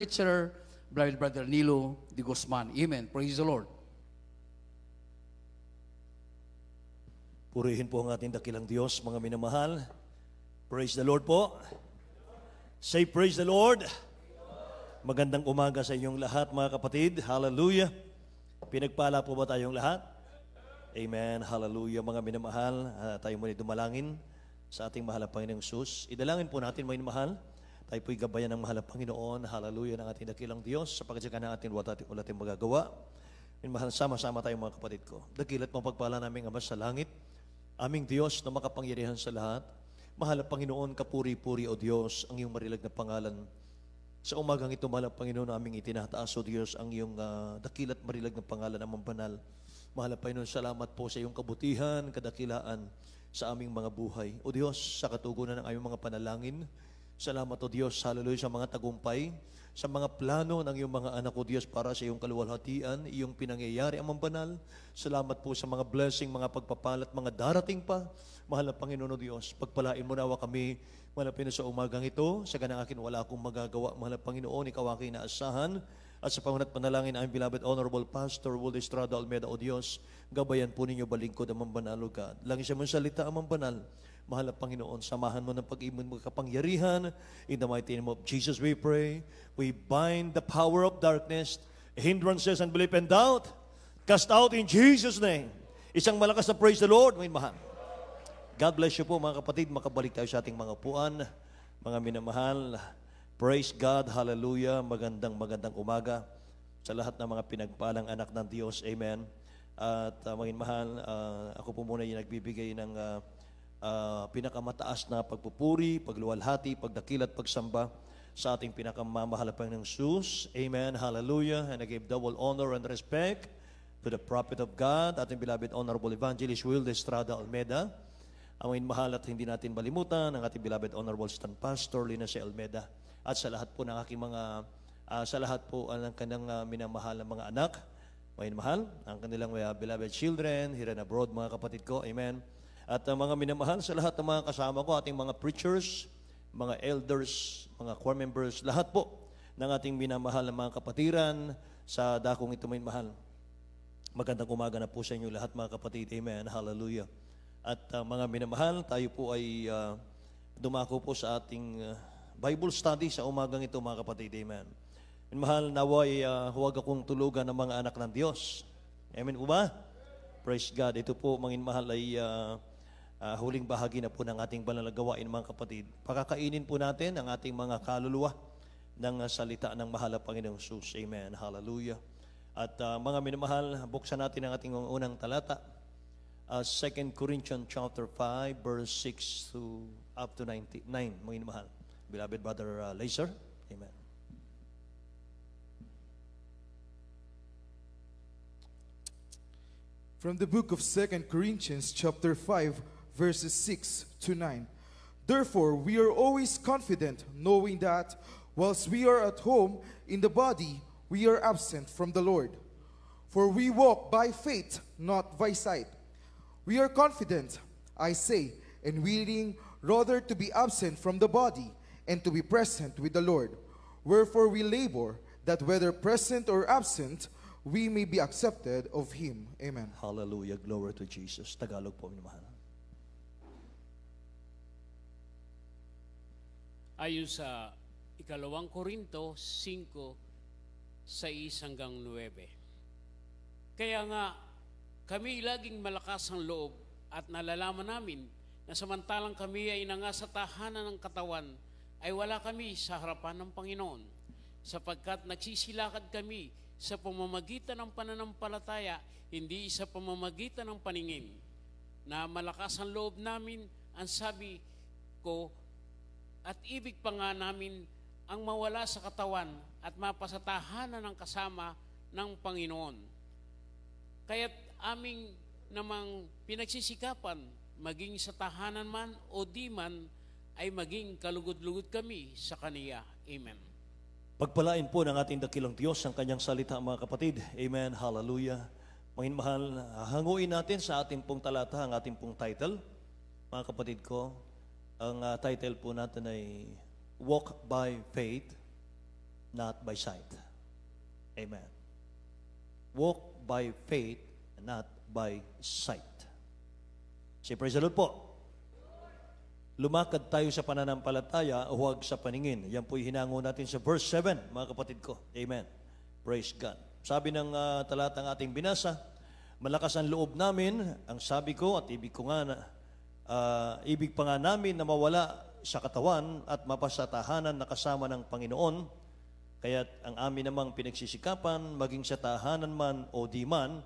Teacher, Brother Nilo de Guzman. Amen. Praise the Lord. Purihin po ang ating dakilang Diyos, mga minamahal. Praise the Lord po. Say praise the Lord. Magandang umaga sa inyong lahat, mga kapatid. Hallelujah. Pinagpala po ba tayong lahat? Amen. Hallelujah, mga minamahal. Tayo muli dumalangin sa ating mahal na Panginoong Jesus. Idalangin po natin, mga minamahal. Tayo po'y gabayan ng mahal na Panginoon. Hallelujah, ng ating dakilang Diyos. Sapagkat siya na ating wala tayong magagawa. Minamahal, sama-sama tayo, mga kapatid ko. Dakilat mong pagpala namin, Ama sa langit. Aming Diyos na makapangyarihan sa lahat. Mahal na Panginoon, kapuri-puri o Diyos, ang iyong marilag na pangalan. Sa umagang ito, mahal na Panginoon, aming itinataas o Diyos, ang iyong dakilat marilag na pangalan, amang banal. Mahal na Panginoon, salamat po sa iyong kabutihan, kadakilaan sa aming mga buhay. O Diyos, sa katugunan ng aming mga panalangin, salamat o Diyos, hallelujah, sa mga tagumpay, sa mga plano ng iyong mga anak o Diyos para sa iyong kaluwalhatian, iyong pinangyayari, amang banal. Salamat po sa mga blessing, mga pagpapalat, mga darating pa. Mahal na Panginoon o Diyos, pagpalain mo nawa kami, mahal na Panginoon, sa umagang ito, sa ganang akin wala akong magagawa. Mahal na Panginoon, ikaw aking inaasahan. At sa pangunat panalangin, ang beloved Honorable Pastor Will Estrada Almeida o Diyos, gabayan po ninyo balingkod, amang banal o God. Langis sa mong salita, amang banal. Mahal na Panginoon, samahan mo ng pag-ibig mo kapangyarihan. In the mighty name of Jesus we pray. We bind the power of darkness, hindrances, unbelief, and doubt. Cast out in Jesus' name. Isang malakas na praise the Lord. May mahal. God bless you po, mga kapatid. Makabalik tayo sa ating mga upuan. Mga minamahal, praise God, hallelujah. Magandang umaga sa lahat ng mga pinagpalang anak ng Diyos. Amen. At mga mahal, ako po muna yung nagbibigay ng pinakamataas na pagpupuri, pagluwalhati, pagdakilat, pagsamba sa ating pinakamamahal na Panginoong Jesus. Amen. Hallelujah. And I give double honor and respect to the prophet of God, ating beloved Honorable Evangelist Will Estrada Almeida. Ang mahal at hindi natin malimutan ang ating beloved Honorable Stand Pastor Lina C. Almeida. At sa lahat po ng aking mga, sa lahat po ng kanyang minamahal na mga anak, mahal, ang kanilang beloved children, here and abroad, mga kapatid ko. Amen. At mga minamahal sa lahat ng mga kasama ko, ating mga preachers, mga elders, mga choir members, lahat po ng ating minamahal na mga kapatiran sa dakong ito, mahal. Magandang umaga na po sa inyo lahat, mga kapatid. Amen. Hallelujah. At mga minamahal, tayo po ay dumako po sa ating Bible study sa umagang ito, mga kapatid. Amen. Minamahal, naway huwag akong tulugan ng mga anak ng Diyos. Amen po ba? Praise God. Ito po, mga minamahal, ay huling bahagi na po ng ating banal na gawain, mga kapatid. Pakakainin po natin ang ating mga kaluluwa ng salita ng mahal na Panginoong Jesus. Amen. Hallelujah. At mga minamahal, buksan natin ang ating unang talata. 2 Corinthians chapter 5, verse 6 to up to 9, mga minamahal. Beloved Brother Laser. Amen. From the book of 2 Corinthians chapter 5, verses 6 to 9. Therefore, we are always confident, knowing that whilst we are at home in the body, we are absent from the Lord. For we walk by faith, not by sight. We are confident, I say, and willing rather to be absent from the body and to be present with the Lord. Wherefore we labor, that whether present or absent, we may be accepted of Him. Amen. Hallelujah. Glory to Jesus. Tagalog po, minamahal. Ayon sa ikalawang Korinto 5, 6 hanggang 9. Kaya nga, kami laging malakas ang loob at nalalaman namin na samantalang kami ay nangasa tahanan ng katawan, ay wala kami sa harapan ng Panginoon, sapagkat nagsisilakad kami sa pamamagitan ng pananampalataya, hindi sa pamamagitan ng paningin. Na malakas ang loob namin, ang sabi ko, at ibig pa nga namin ang mawala sa katawan at mapasatahanan ng kasama ng Panginoon. Kaya't aming namang pinagsisikapan, maging sa tahanan man o di man, ay maging kalugod-lugod kami sa Kaniya. Amen. Pagpalain po ng ating dakilang Diyos ang kanyang salita, mga kapatid. Amen. Hallelujah. Mga mahal, hanguin natin sa ating pong talata ang ating pong title. Mga kapatid ko, ang title po natin ay Walk by Faith, not by sight. Amen. Walk by faith, not by sight. Say, praise the Lord po. Lumakad tayo sa pananampalataya, huwag sa paningin. Yan po'y hinango natin sa verse 7, mga kapatid ko. Amen. Praise God. Sabi ng talatang ating binasa, malakas ang loob namin, ang sabi ko at ibig pa nga namin na mawala sa katawan at mapasatahanan na kasama ng Panginoon. Kaya't ang amin namang pinagsisikapan, maging sa tahanan man o di man,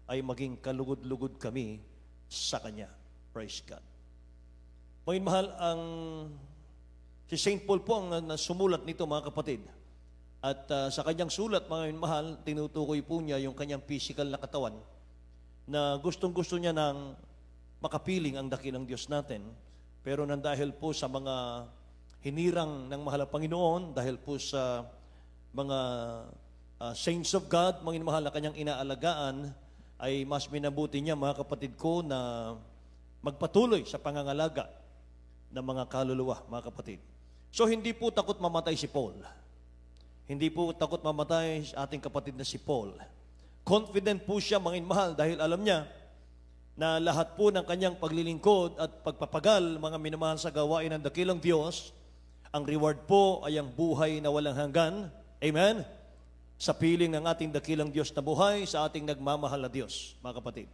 ay maging kalugod-lugod kami sa Kanya. Praise God. Mga mahal, si St. Paul po ang sumulat nito, mga kapatid. At sa kanyang sulat, mga mahal, tinutukoy po niya yung kanyang physical na katawan na gustong-gusto niya nang makapiling ang dakilang Diyos natin. Pero nang dahil po sa mga hinirang ng mahal na Panginoon, dahil po sa mga saints of God, mga mahal na kanyang inaalagaan, ay mas minabuti niya, mga kapatid ko, na magpatuloy sa pangangalaga ng mga kaluluwa, mga kapatid. So, hindi po takot mamatay si Paul. Hindi po takot mamatay sa ating kapatid na si Paul. Confident po siya, mga mahal, dahil alam niya na lahat po ng kanyang paglilingkod at pagpapagal, mga minamahal sa gawain ng dakilang Diyos, ang reward po ay ang buhay na walang hanggan. Amen? Sa piling ng ating dakilang Diyos na buhay, sa ating nagmamahal na Diyos, mga kapatid.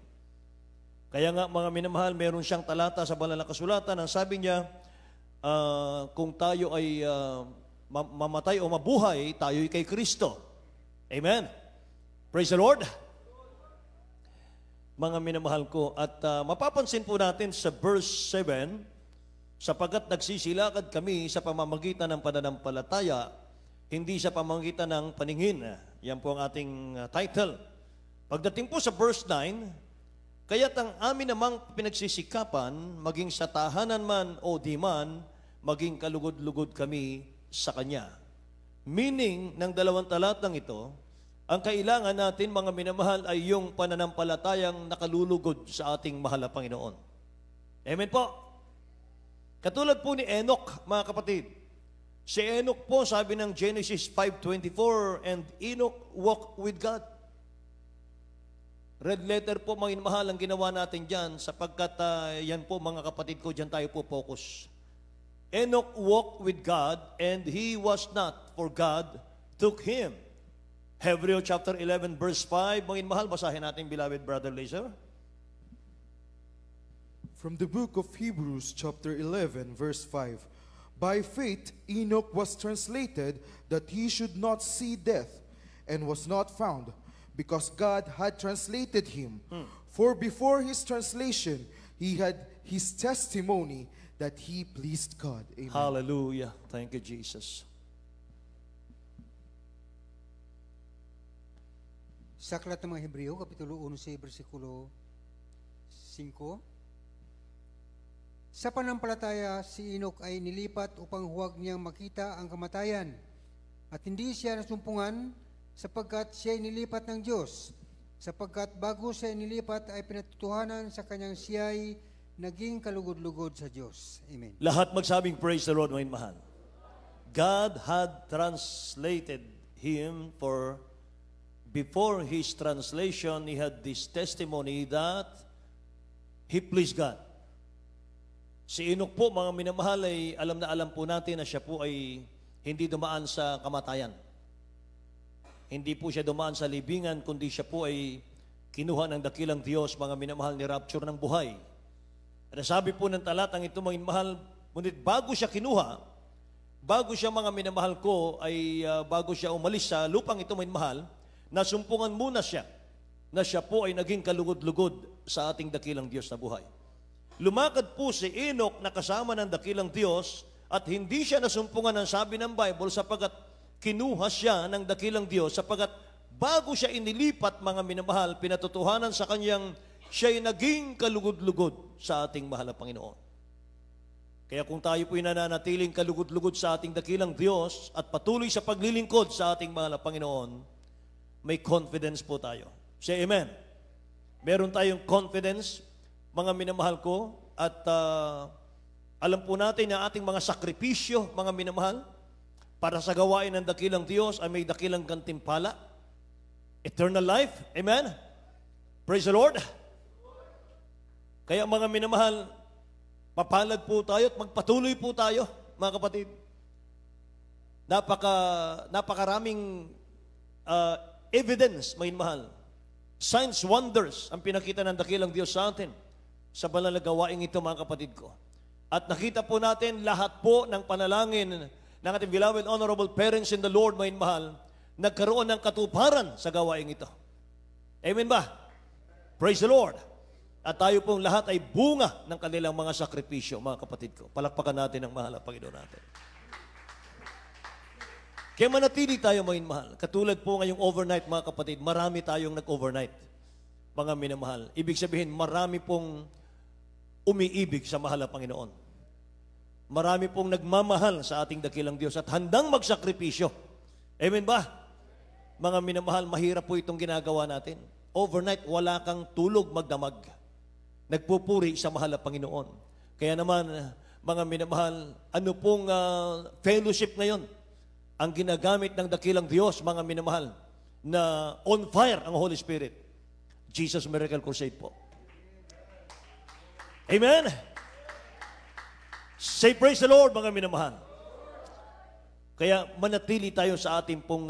Kaya nga, mga minamahal, meron siyang talata sa banal na kasulatan, ang sabi niya, kung tayo ay mamatay o mabuhay, tayo'y kay Kristo. Amen? Praise the Lord! Mga minamahal ko, at mapapansin po natin sa verse 7, sapagat nagsisilakad kami sa pamamagitan ng pananampalataya, hindi sa pamamagitan ng paningin. Yan po ang ating title. Pagdating po sa verse 9, kaya't ang amin namang pinagsisikapan, maging sa tahanan man o di man, maging kalugod-lugod kami sa Kanya. Meaning ng dalawang talatang ito, ang kailangan natin, mga minamahal, ay yung pananampalatayang nakalulugod sa ating mahal na Panginoon. Amen po. Katulad po ni Enoch, mga kapatid. Si Enoch po, sabi ng Genesis 5:24, and Enoch walked with God. Red letter po, mga minamahal, ang ginawa natin dyan, sapagkat yan po, mga kapatid ko, dyan tayo po focus. Enoch walked with God, and he was not, for God took him. Hebrews chapter 11, verse 5. Mga mahal, basahin natin, beloved brother Laser. From the book of Hebrews, chapter 11, verse 5. By faith, Enoch was translated that he should not see death, and was not found, because God had translated him. For before his translation, he had his testimony that he pleased God. Amen. Hallelujah. Thank you, Jesus. Sa aklat ng mga Hebreo, Kapitulo 11, versikulo 5, sa panampalataya, si Enoch ay nilipat upang huwag niyang makita ang kamatayan, at hindi siya nasumpungan sapagkat siya ay nilipat ng Diyos, sapagkat bago siya nilipat ay pinatutuhanan sa kanyang siya'y naging kalugod-lugod sa Diyos. Amen. Lahat magsabing praise the Lord, mga mahal. God had translated him, for before his translation, he had this testimony that he pleased God. Si Enoch po, mga minamahal, ay alam na alam po natin na siya po ay hindi dumaan sa kamatayan. Hindi po siya dumaan sa libingan, kundi siya po ay kinuha ng dakilang Diyos, mga minamahal, ni rapture ng buhay. At sabi po ng talatang ito, mga minamahal, ngunit bago siya kinuha, bago siya, mga minamahal ko, ay bago siya umalis sa lupang ito, mga minamahal, nasumpungan muna siya na siya po ay naging kalugod-lugod sa ating dakilang Diyos na buhay. Lumakad po si Enoch na kasama ng dakilang Diyos at hindi siya nasumpungan ng sabi ng Bible sapagkat kinuha siya ng dakilang Diyos sapagkat bago siya inilipat, mga minamahal, pinatutuhanan sa kanyang siya'y naging kalugod-lugod sa ating mahal na Panginoon. Kaya kung tayo po'y nananatiling kalugod-lugod sa ating dakilang Diyos at patuloy sa paglilingkod sa ating mahal na Panginoon, may confidence po tayo. Say amen. Meron tayong confidence, mga minamahal ko, at alam po natin na ating mga sakripisyo, mga minamahal, para sa gawain ng dakilang Diyos ay may dakilang gantimpala. Eternal life. Amen? Praise the Lord. Kaya mga minamahal, papalad po tayo at magpatuloy po tayo, mga kapatid. Napakaraming evidence, mga minamahal. Signs, wonders ang pinakita ng dakilang Diyos sa atin sa banal na gawain ito, mga kapatid ko. At nakita po natin lahat po ng panalangin ng ating beloved honorable parents in the Lord, mga minamahal, nagkaroon ng katuparan sa gawain ito. Amen ba? Praise the Lord. At tayo pong lahat ay bunga ng kanilang mga sakripisyo, mga kapatid ko. Palakpakan natin ang mahal na Panginoon natin. Kaya manatili tayo, mga mahal. Katulad po ngayong overnight, mga kapatid, marami tayong nag-overnight, mga minamahal. Ibig sabihin, marami pong umiibig sa mahal na Panginoon. Marami pong nagmamahal sa ating dakilang Diyos at handang magsakripisyo. Amen ba? Mga minamahal, mahirap po itong ginagawa natin. Overnight, wala kang tulog magdamag. Nagpupuri sa mahal na Panginoon. Kaya naman, mga minamahal, ano pong fellowship ngayon ang ginagamit ng dakilang Diyos, mga minamahal, na on fire ang Holy Spirit? Jesus Miracle Crusade po. Amen? Say praise the Lord, mga minamahal. Kaya manatili tayo sa ating pong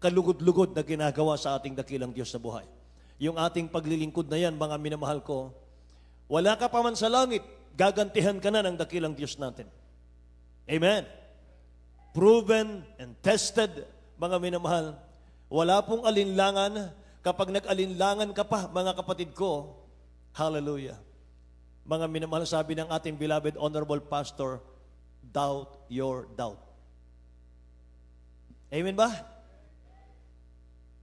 kalugod-lugod na ginagawa sa ating dakilang Diyos sa buhay. Yung ating paglilingkod na yan, mga minamahal ko, wala ka pa man sa langit, gagantihan ka na ng dakilang Diyos natin. Amen. Proven and tested, mga minamahal. Wala pong alinlangan. Kapag nag-alinlangan ka pa, mga kapatid ko, hallelujah. Mga minamahal, sabi ng ating beloved honorable pastor, doubt your doubt. Amen ba?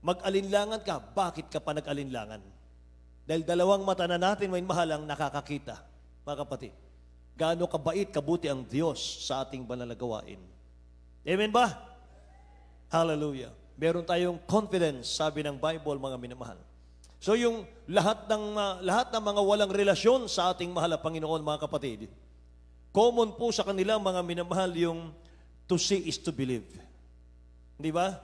Mag-alinlangan ka, bakit ka pa nag-alinlangan? Dahil dalawang mata na natin, may mahalang nakakakita, mga kapatid. Gaano kabait, kabuti ang Diyos sa ating banal na gawain. Amen ba? Hallelujah. Meron tayong confidence, sabi ng Bible, mga minamahal. So yung lahat ng mga walang relasyon sa ating mahal na Panginoon, mga kapatid, common po sa kanila, mga minamahal, yung to see is to believe. Di ba?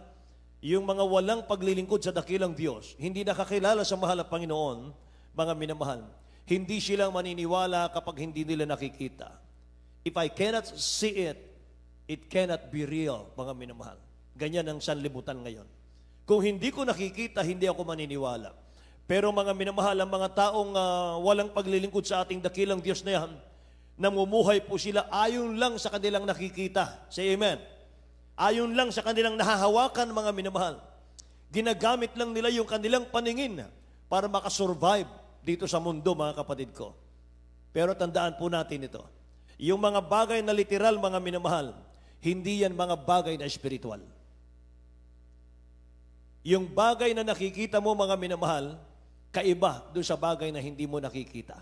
Yung mga walang paglilingkod sa dakilang Diyos, hindi nakakilala sa mahal na Panginoon, mga minamahal, hindi sila maniniwala kapag hindi nila nakikita. If I cannot see it, it cannot be real, mga minamahal. Ganyan ang sanlibutan ngayon. Kung hindi ko nakikita, hindi ako maniniwala. Pero mga minamahal, ang mga taong walang paglilingkod sa ating dakilang Diyos na yan, namumuhay po sila ayon lang sa kanilang nakikita. Say amen. Ayon lang sa kanilang nahahawakan, mga minamahal. Ginagamit lang nila yung kanilang paningin para makasurvive dito sa mundo, mga kapatid ko. Pero tandaan po natin ito. Yung mga bagay na literal, mga minamahal, hindi yan mga bagay na espiritual. Yung bagay na nakikita mo, mga minamahal, kaiba doon sa bagay na hindi mo nakikita.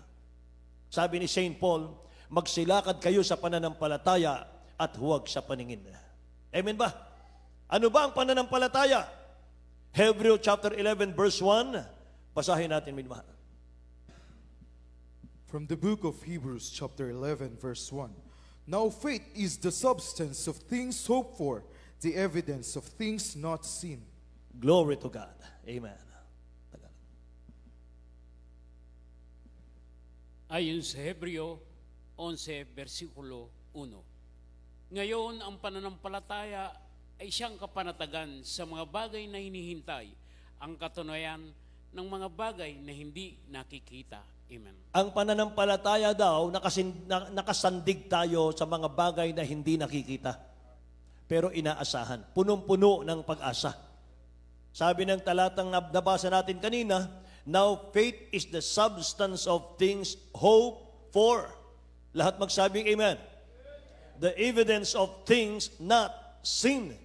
Sabi ni St. Paul, magsilakad kayo sa pananampalataya at huwag sa paningin. Amen ba? Ano ba ang pananampalataya? Hebrews chapter 11 verse 1. Basahin natin, minamahal. From the book of Hebrews chapter 11 verse 1. Now faith is the substance of things hoped for, the evidence of things not seen. Glory to God. Amen. Ayon sa Hebreo 11, versikulo 1. Ngayon, ang pananampalataya ay siyang kapanatagan sa mga bagay na hinihintay, ang katunayan ng mga bagay na hindi nakikita. Amen. Ang pananampalataya daw, nakasandig tayo sa mga bagay na hindi nakikita, pero inaasahan. Punong-puno ng pag-asa. Sabi ng talatang nabasa natin kanina, now faith is the substance of things hoped for. Lahat magsabing amen. The evidence of things not seen.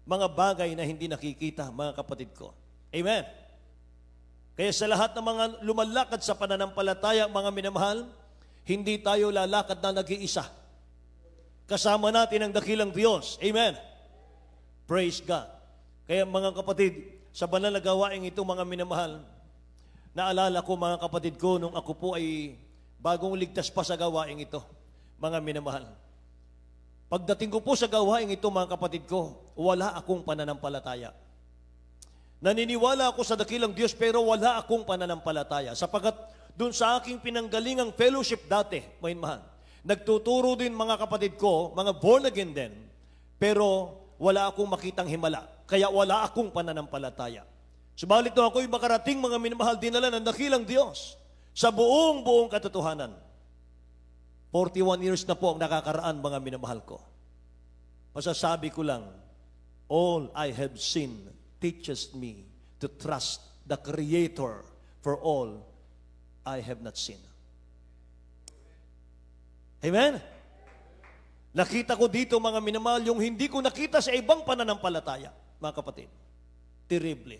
Mga bagay na hindi nakikita, mga kapatid ko. Amen. Kaya sa lahat ng mga lumalakad sa pananampalataya, mga minamahal, hindi tayo lalakad na nag-iisa. Kasama natin ang dakilang Diyos. Amen. Praise God. Kaya mga kapatid, sa banal na gawain ito, mga minamahal, naalala ko, mga kapatid ko, nung ako po ay bagong ligtas pa sa gawain ito, mga minamahal. Pagdating ko po sa gawain ito, mga kapatid ko, wala akong pananampalataya. Naniniwala ako sa dakilang Diyos pero wala akong pananampalataya. Sapagat dun sa aking pinanggalingang fellowship dati, mahal, nagtuturo din mga kapatid ko, mga born again din, pero wala akong makitang himala. Kaya wala akong pananampalataya. Subalit nung ako'y makarating, mga minamahal, dinala ng dakilang Diyos sa buong katotohanan. 41 years na po ang nakakaraan, mga minamahal ko. Masasabi ko lang, all I have seen teaches me to trust the Creator for all I have not seen. Amen? Nakita ko dito, mga minamahal, yung hindi ko nakita sa ibang pananampalataya, mga kapatid. Terrible.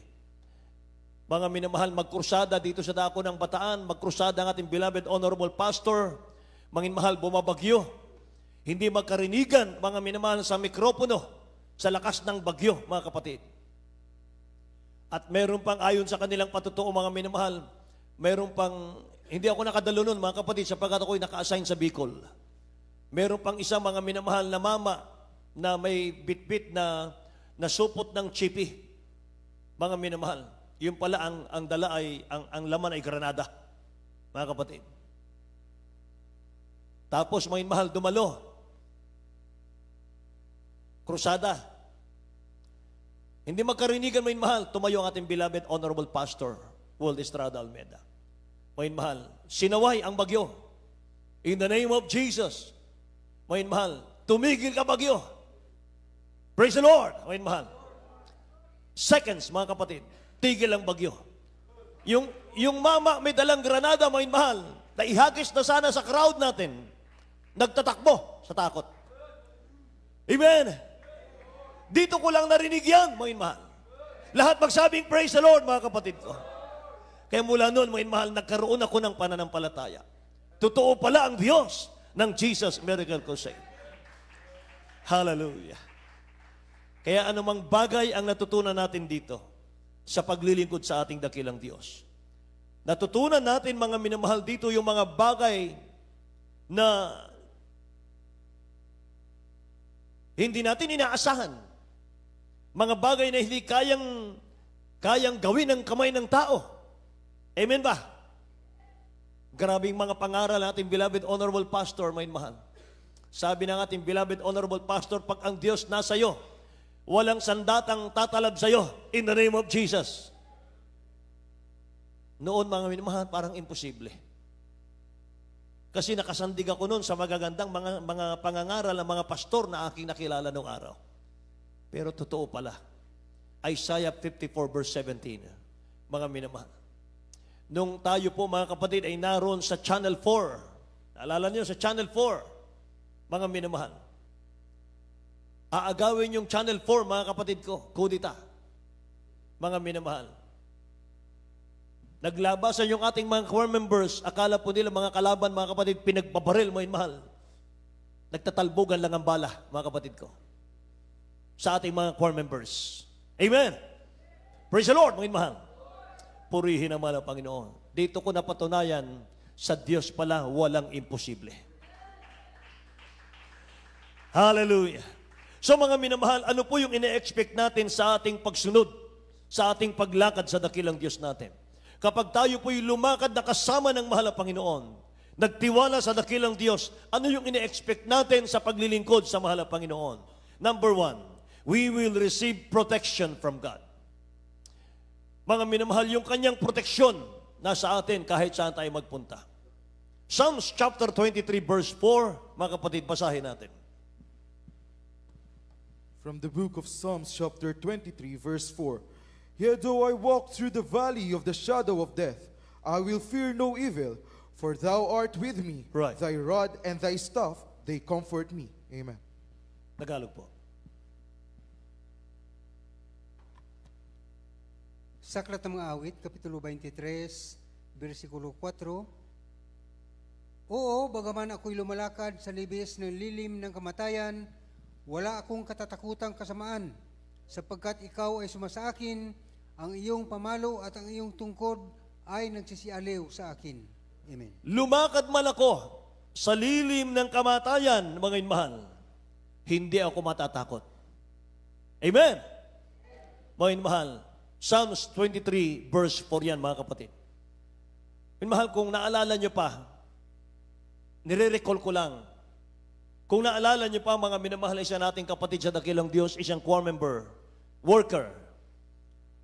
Mga minamahal, magkrusada dito sa dako ng Bataan, magkrusada ang ating beloved honorable pastor, mga minamahal, bumabagyo. Hindi magkarinigan, mga minamahal, sa mikropono, sa lakas ng bagyo, mga kapatid. At meron pang, ayon sa kanilang patutuo, mga minamahal, meron pang, hindi ako nakadalo nun, mga kapatid, sapagkat ako'y naka-assign sa Bicol. Meron pang isang, mga minamahal, na mama na may bitbit na supot ng chipi. Mga minamahal, yun pala ang dala ay, ang laman ay granada, mga kapatid. Tapos, mga minamahal, dumalo. Krusada. Hindi magkarinigan, mga minamahal, tumayo ang ating beloved honorable pastor, World Estrada Almeida. Mga minamahal, sinaway ang bagyo. In the name of Jesus. Mga minamahal, tumigil ka bagyo. Praise the Lord. Mga minamahal. Seconds, mga kapatid, tigil ang bagyo. Yung mama may dalang granada, mga minamahal, na ihagis na sana sa crowd natin, nagtatakbo sa takot. Amen. Dito ko lang narinig yan, mga minamahal. Lahat magsabing praise the Lord, mga kapatid ko. Kaya mula noon, mga minamahal, nagkaroon ako ng pananampalataya. Totoo pala ang Diyos ng Jesus Miracle Crusade. Hallelujah. Kaya anumang bagay ang natutunan natin dito sa paglilingkod sa ating dakilang Diyos. Natutunan natin, mga minamahal, dito yung mga bagay na hindi natin inaasahan. Mga bagay na hindi kayang gawin ng kamay ng tao. Amen ba? Grabing mga pangaral ng ating beloved honorable pastor, mga mahal. Sabi ng ating beloved honorable pastor, pag ang Diyos nasa iyo, walang sandatang tatalab sa iyo in the name of Jesus. Noon, mga minamahal, parang imposible. Kasi nakasandig ako noon sa magagandang mga pangangaral ng mga pastor na aking nakilala noong araw. Pero totoo pala. Isaiah 54 verse 17. Mga minamahal. Nung tayo po, mga kapatid, ay naroon sa Channel 4. Naalala niyo sa Channel 4, mga minamahal. Aagawin yung Channel 4, mga kapatid ko, kudita. Mga minamahal. Naglabasan yung ating mga choir members, akala po nila mga kalaban, mga kapatid, pinagbabaril, mga minamahal. Nagtatalbogan lang ang bala, mga kapatid ko, sa ating mga choir members. Amen. Praise the Lord, mga minamahal. Purihin naman ang Panginoon. Dito ko napatunayan, sa Diyos pala walang imposible. Hallelujah. So mga minamahal, ano po yung ine-expect natin sa ating pagsunod, sa ating paglakad sa dakilang Diyos natin? Kapag tayo po'y lumakad na kasama ng mahal na Panginoon, nagtiwala sa dakilang Diyos, ano yung ine-expect natin sa paglilingkod sa mahal na Panginoon? Number 1, we will receive protection from God. Mga minamahal, yung kanyang proteksyon nasa atin kahit saan tayo magpunta. Psalms chapter 23 verse 4, mga kapatid, basahin natin. From the book of Psalms chapter 23 verse 4. Yet though I walk through the valley of the shadow of death, I will fear no evil, for thou art with me. Right. Thy rod and thy staff, they comfort me. Amen. Tagalog po. Sa Aklat ng mga Awit, Kapitulo 23, versikulo 4, Oo, bagaman ako'y lumalakad sa libis ng lilim ng kamatayan, wala akong katatakutang kasamaan, sapagkat ikaw ay sumasa akin, ang iyong pamalo at ang iyong tungkod ay nagsisialiw sa akin. Amen. Lumakad man ako sa lilim ng kamatayan, mga inmahal, hindi ako matatakot. Amen? Mga mahal, Psalms 23 verse 4 yan, mga kapatid. Mahal, kung naalala nyo pa, nire-recall ko lang, kung naalala nyo pa, mga minamahal, isa nating kapatid sa dakilang Diyos, isang choir member, worker.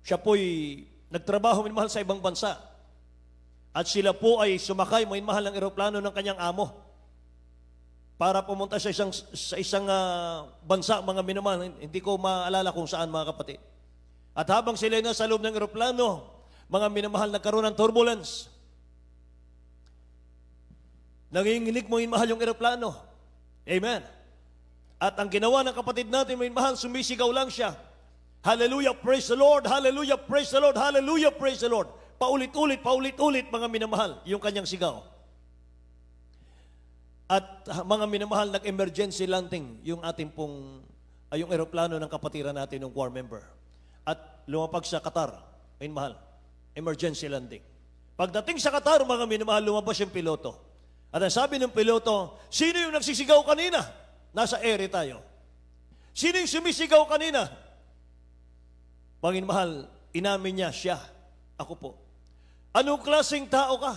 Siya po'y nagtrabaho, minamahal, sa ibang bansa. At sila po ay sumakay, minamahal, ng eroplano ng kanyang amo para pumunta sa isang bansa, mga minamahal. Hindi ko maalala kung saan, mga kapatid. At habang sila nasa loob ng eroplano, mga minamahal, nagkaroon ng turbulence. Nanginginig mo mahal yung eroplano. Amen. At ang ginawa ng kapatid natin, mahal, sumisigaw lang siya. Hallelujah, praise the Lord, hallelujah, praise the Lord, hallelujah, praise the Lord. Paulit-ulit, mga minamahal, yung kanyang sigaw. At mga minamahal, nag-emergency landing yung ating pong, yung eroplano ng kapatiran natin, ng choir member. At lumapag sa Qatar, minamahal, emergency landing. Pagdating sa Qatar, mga minamahal, lumabas yung piloto. At ang sabi ng piloto, sino yung nagsisigaw kanina? Nasa ere tayo. Sino yung sumisigaw kanina? Panginoon mahal, inamin niya, siya, ako po. Anong klaseng tao ka?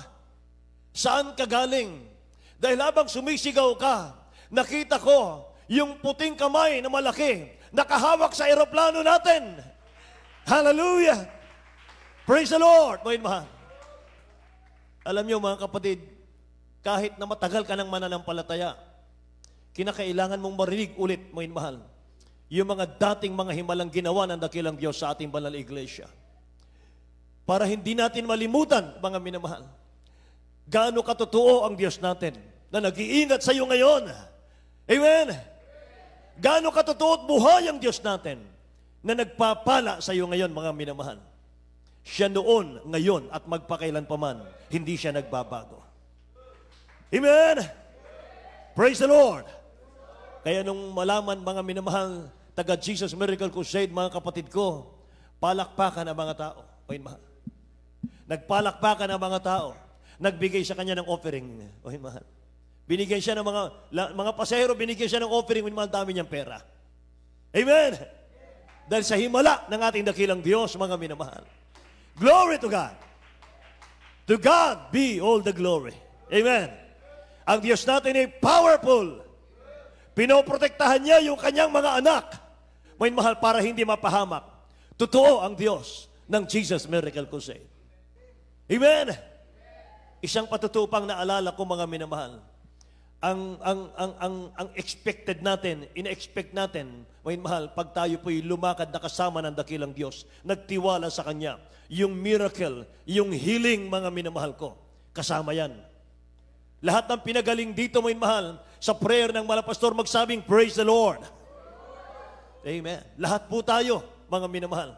Saan ka galing? Dahil habang sumisigaw ka, nakita ko yung puting kamay na malaki, nakahawak sa eroplano natin. Hallelujah! Praise the Lord! Panginoon mahal. Alam niyo mga kapatid, kahit na matagal ka ng mananampalataya, kinakailangan mong marinig ulit, mga mahal, yung mga dating mga himalang ginawa ng dakilang Diyos sa ating banal na iglesia. Para hindi natin malimutan, mga minamahal, gaano katotoo ang Diyos natin na nag-iingat sa iyo ngayon. Amen? Gaano katotoo at buhay ang Diyos natin na nagpapala sa iyo ngayon, mga minamahal. Siya noon, ngayon, at magpakailan paman, hindi siya nagbabago. Amen? Praise the Lord! Kaya nung malaman, mga minamahal, taga Jesus Miracle Crusade, mga kapatid ko, palakpakan ang mga tao. Mahal. Nagpalakpakan ang mga tao. Nagbigay sa kanya ng offering. Mahal. Binigyan siya ng mga pasahero, binigyan siya ng offering, mahal, dami niyang pera. Amen? Dahil sa himala ng ating dakilang Diyos, mga minamahal. Glory to God! To God be all the glory. Amen? Ang Diyos natin ay powerful. Pinoprotektahan niya yung kanyang mga anak. May mahal para hindi mapahamak. Totoo ang Diyos ng Jesus Miracle Crusade. Amen? Isang patutupang naalala ko, mga minamahal. Ang expected natin, ina-expect natin, may mahal, pag tayo po'y lumakad na kasama ng dakilang Diyos, nagtiwala sa Kanya, yung miracle, yung healing, mga minamahal ko, kasama yan. Lahat ng pinagaling dito, may mahal, sa prayer ng malapastor, magsabing, praise the Lord. Amen. Lahat po tayo, mga minamahal.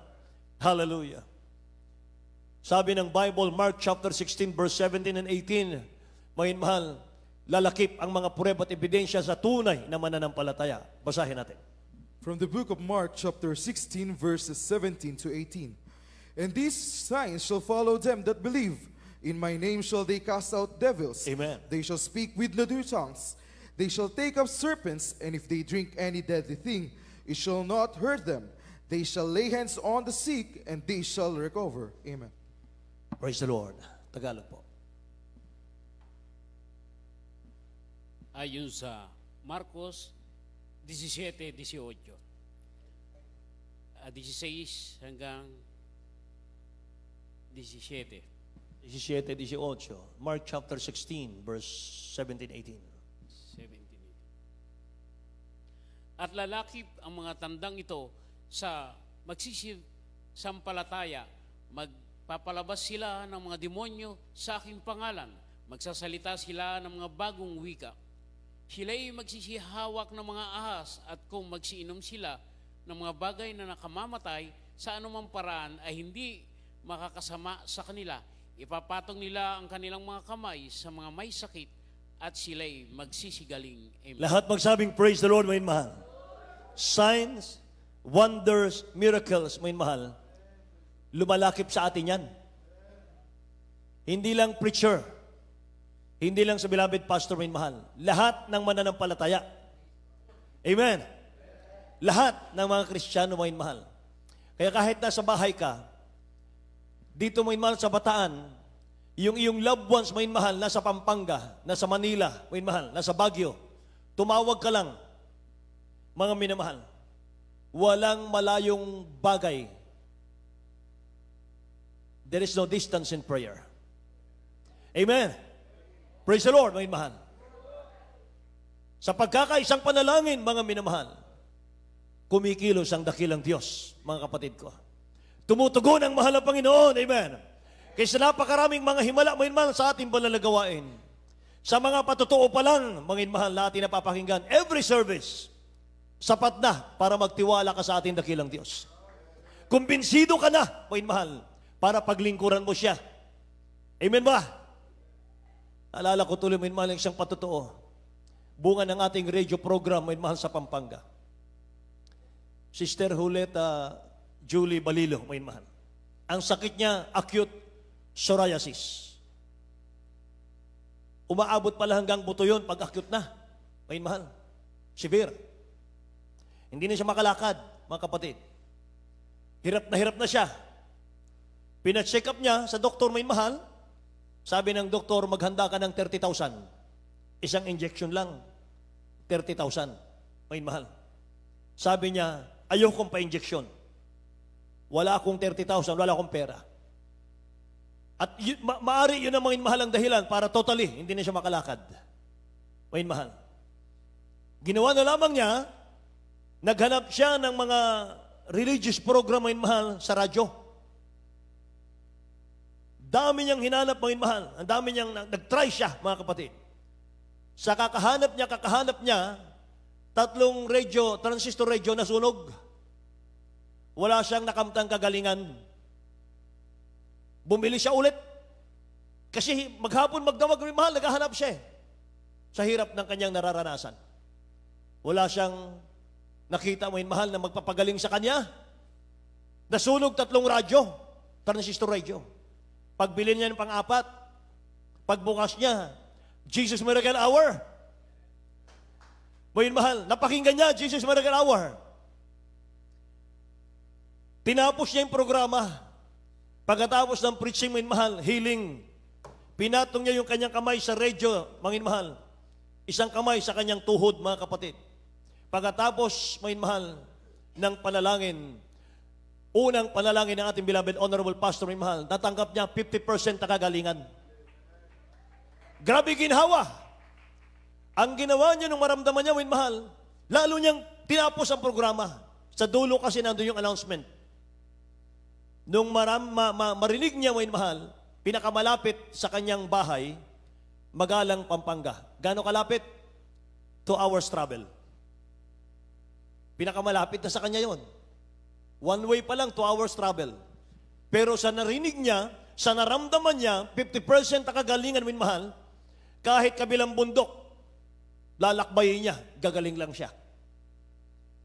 Hallelujah. Sabi ng Bible, Mark chapter 16, verse 17 and 18, mga mahal, lalakip ang mga prueba at ebidensya sa tunay na mananampalataya. Basahin natin. From the book of Mark, chapter 16, verses 17 to 18. And these signs shall follow them that believe. In my name shall they cast out devils. Amen. They shall speak with new tongues. They shall take up serpents, and if they drink any deadly thing, it shall not hurt them. They shall lay hands on the sick, and they shall recover. Amen. Praise the Lord. Tagalog po. Ayon sa Marcos 17:18. 16 hanggang 17. 17-18. Mark chapter 16, verse 17-18. 17. At lalakip ang mga tandang ito sa magsisisampalataya, magpapalabas sila ng mga demonyo sa aking pangalan, magsasalita sila ng mga bagong wika. Sila'y magsisihawak ng mga ahas, at kung magsiinom sila ng mga bagay na nakamamatay, sa anumang paraan ay hindi makakasama sa kanila. Ipapatong nila ang kanilang mga kamay sa mga may sakit, at sila'y magsisigaling. Amen. Lahat magsabing, praise the Lord, may mahal. Signs, wonders, miracles, may mahal. Lumalakip sa atin yan. Hindi lang preacher. Hindi lang sa beloved pastor, may mahal. Lahat ng mananampalataya. Amen. Lahat ng mga Kristiyano, mga mahal. Kaya kahit nasa bahay ka, dito mga mahal sa Bataan, yung iyong loved ones, mga mahal, nasa Pampanga, nasa Manila, mga mahal, nasa Baguio, tumawag ka lang, mga minamahal. Walang malayong bagay. There is no distance in prayer. Amen. Praise the Lord, mga minamahal. Sa pagkakaisang panalangin, mga minamahal, kumikilos ang dakilang Diyos, mga kapatid ko. Tumutugon ang mahal na Panginoon. Amen. Kaysa napakaraming mga himala, mga minamahal, sa ating banal na gawain. Sa mga patotoo pa lang, mga minamahal, natin napapakinggan, every service, sapat na para magtiwala ka sa ating dakilang Diyos. Kumbinsido ka na, mga minamahal, para paglingkuran mo siya. Amen ba? Alala ko tuloy, mga minamahal, isang patotoo. Bunga ng ating radio program, may mahal sa Pampanga. Sister Huleta Julie Balilo, may mahal. Ang sakit niya, acute psoriasis. Umaabot pala hanggang buto yun pag acute na. May mahal. Severe. Hindi na siya makalakad, mga kapatid. Hirap na siya. Pina-check up niya sa doktor, may mahal. Sabi ng doktor, maghanda ka ng 30,000. Isang injection lang. 30,000. May mahal. Sabi niya, ayokong pa-injection. Wala akong 30,000, wala akong pera. At maari yun ang mga mahal ang dahilan para totally, hindi na siya makalakad. May mahal. Ginawa na lamang niya, naghanap siya ng mga religious program, may mahal, sa radyo. Dami niyang hinanap, mga mahal. Ang dami niyang, nag-try siya, mga kapatid. Sa kakahanap niya, 3 radio, transistor radio nasunog. Wala siyang nakamtang kagalingan. Bumili siya ulit. Kasi maghapon, magdamag, mahal, naghahanap siya sa hirap ng kanyang nararanasan. Wala siyang nakita, mahal, na magpapagaling sa kanya. Nasunog 3 radyo, transistor radio. Pagbili niya ng pang-4, pagbukas niya, Jesus Miracle Hour. Mahal, napakinggan niya, Jesus Miracle Hour. Tinapos niya yung programa. Pagkatapos ng preaching, mahal, healing. Pinatong niya yung kanyang kamay sa radio, mahal. Isang kamay sa kanyang tuhod, mga kapatid. Pagkatapos, mahal, ng panalangin, unang panalangin ng ating beloved Honorable Pastor, mahal, natanggap niya 50% na kagalingan. Grabe ginhawa. Ang ginawa niya nung maramdaman niya, mahal, lalo niyang tinapos ang programa. Sa dulo kasi nandun yung announcement. Nung marinig niya, mahal, pinakamalapit sa kanyang bahay, Magalang, Pampanga. Gano'ng kalapit? 2 hours travel. Pinakamalapit na sa kanya yon. One way pa lang, 2 hours travel. Pero sa narinig niya, sa naramdaman niya, 50% na kagalingan, mahal, kahit kabilang bundok, lalakbayin niya, gagaling lang siya.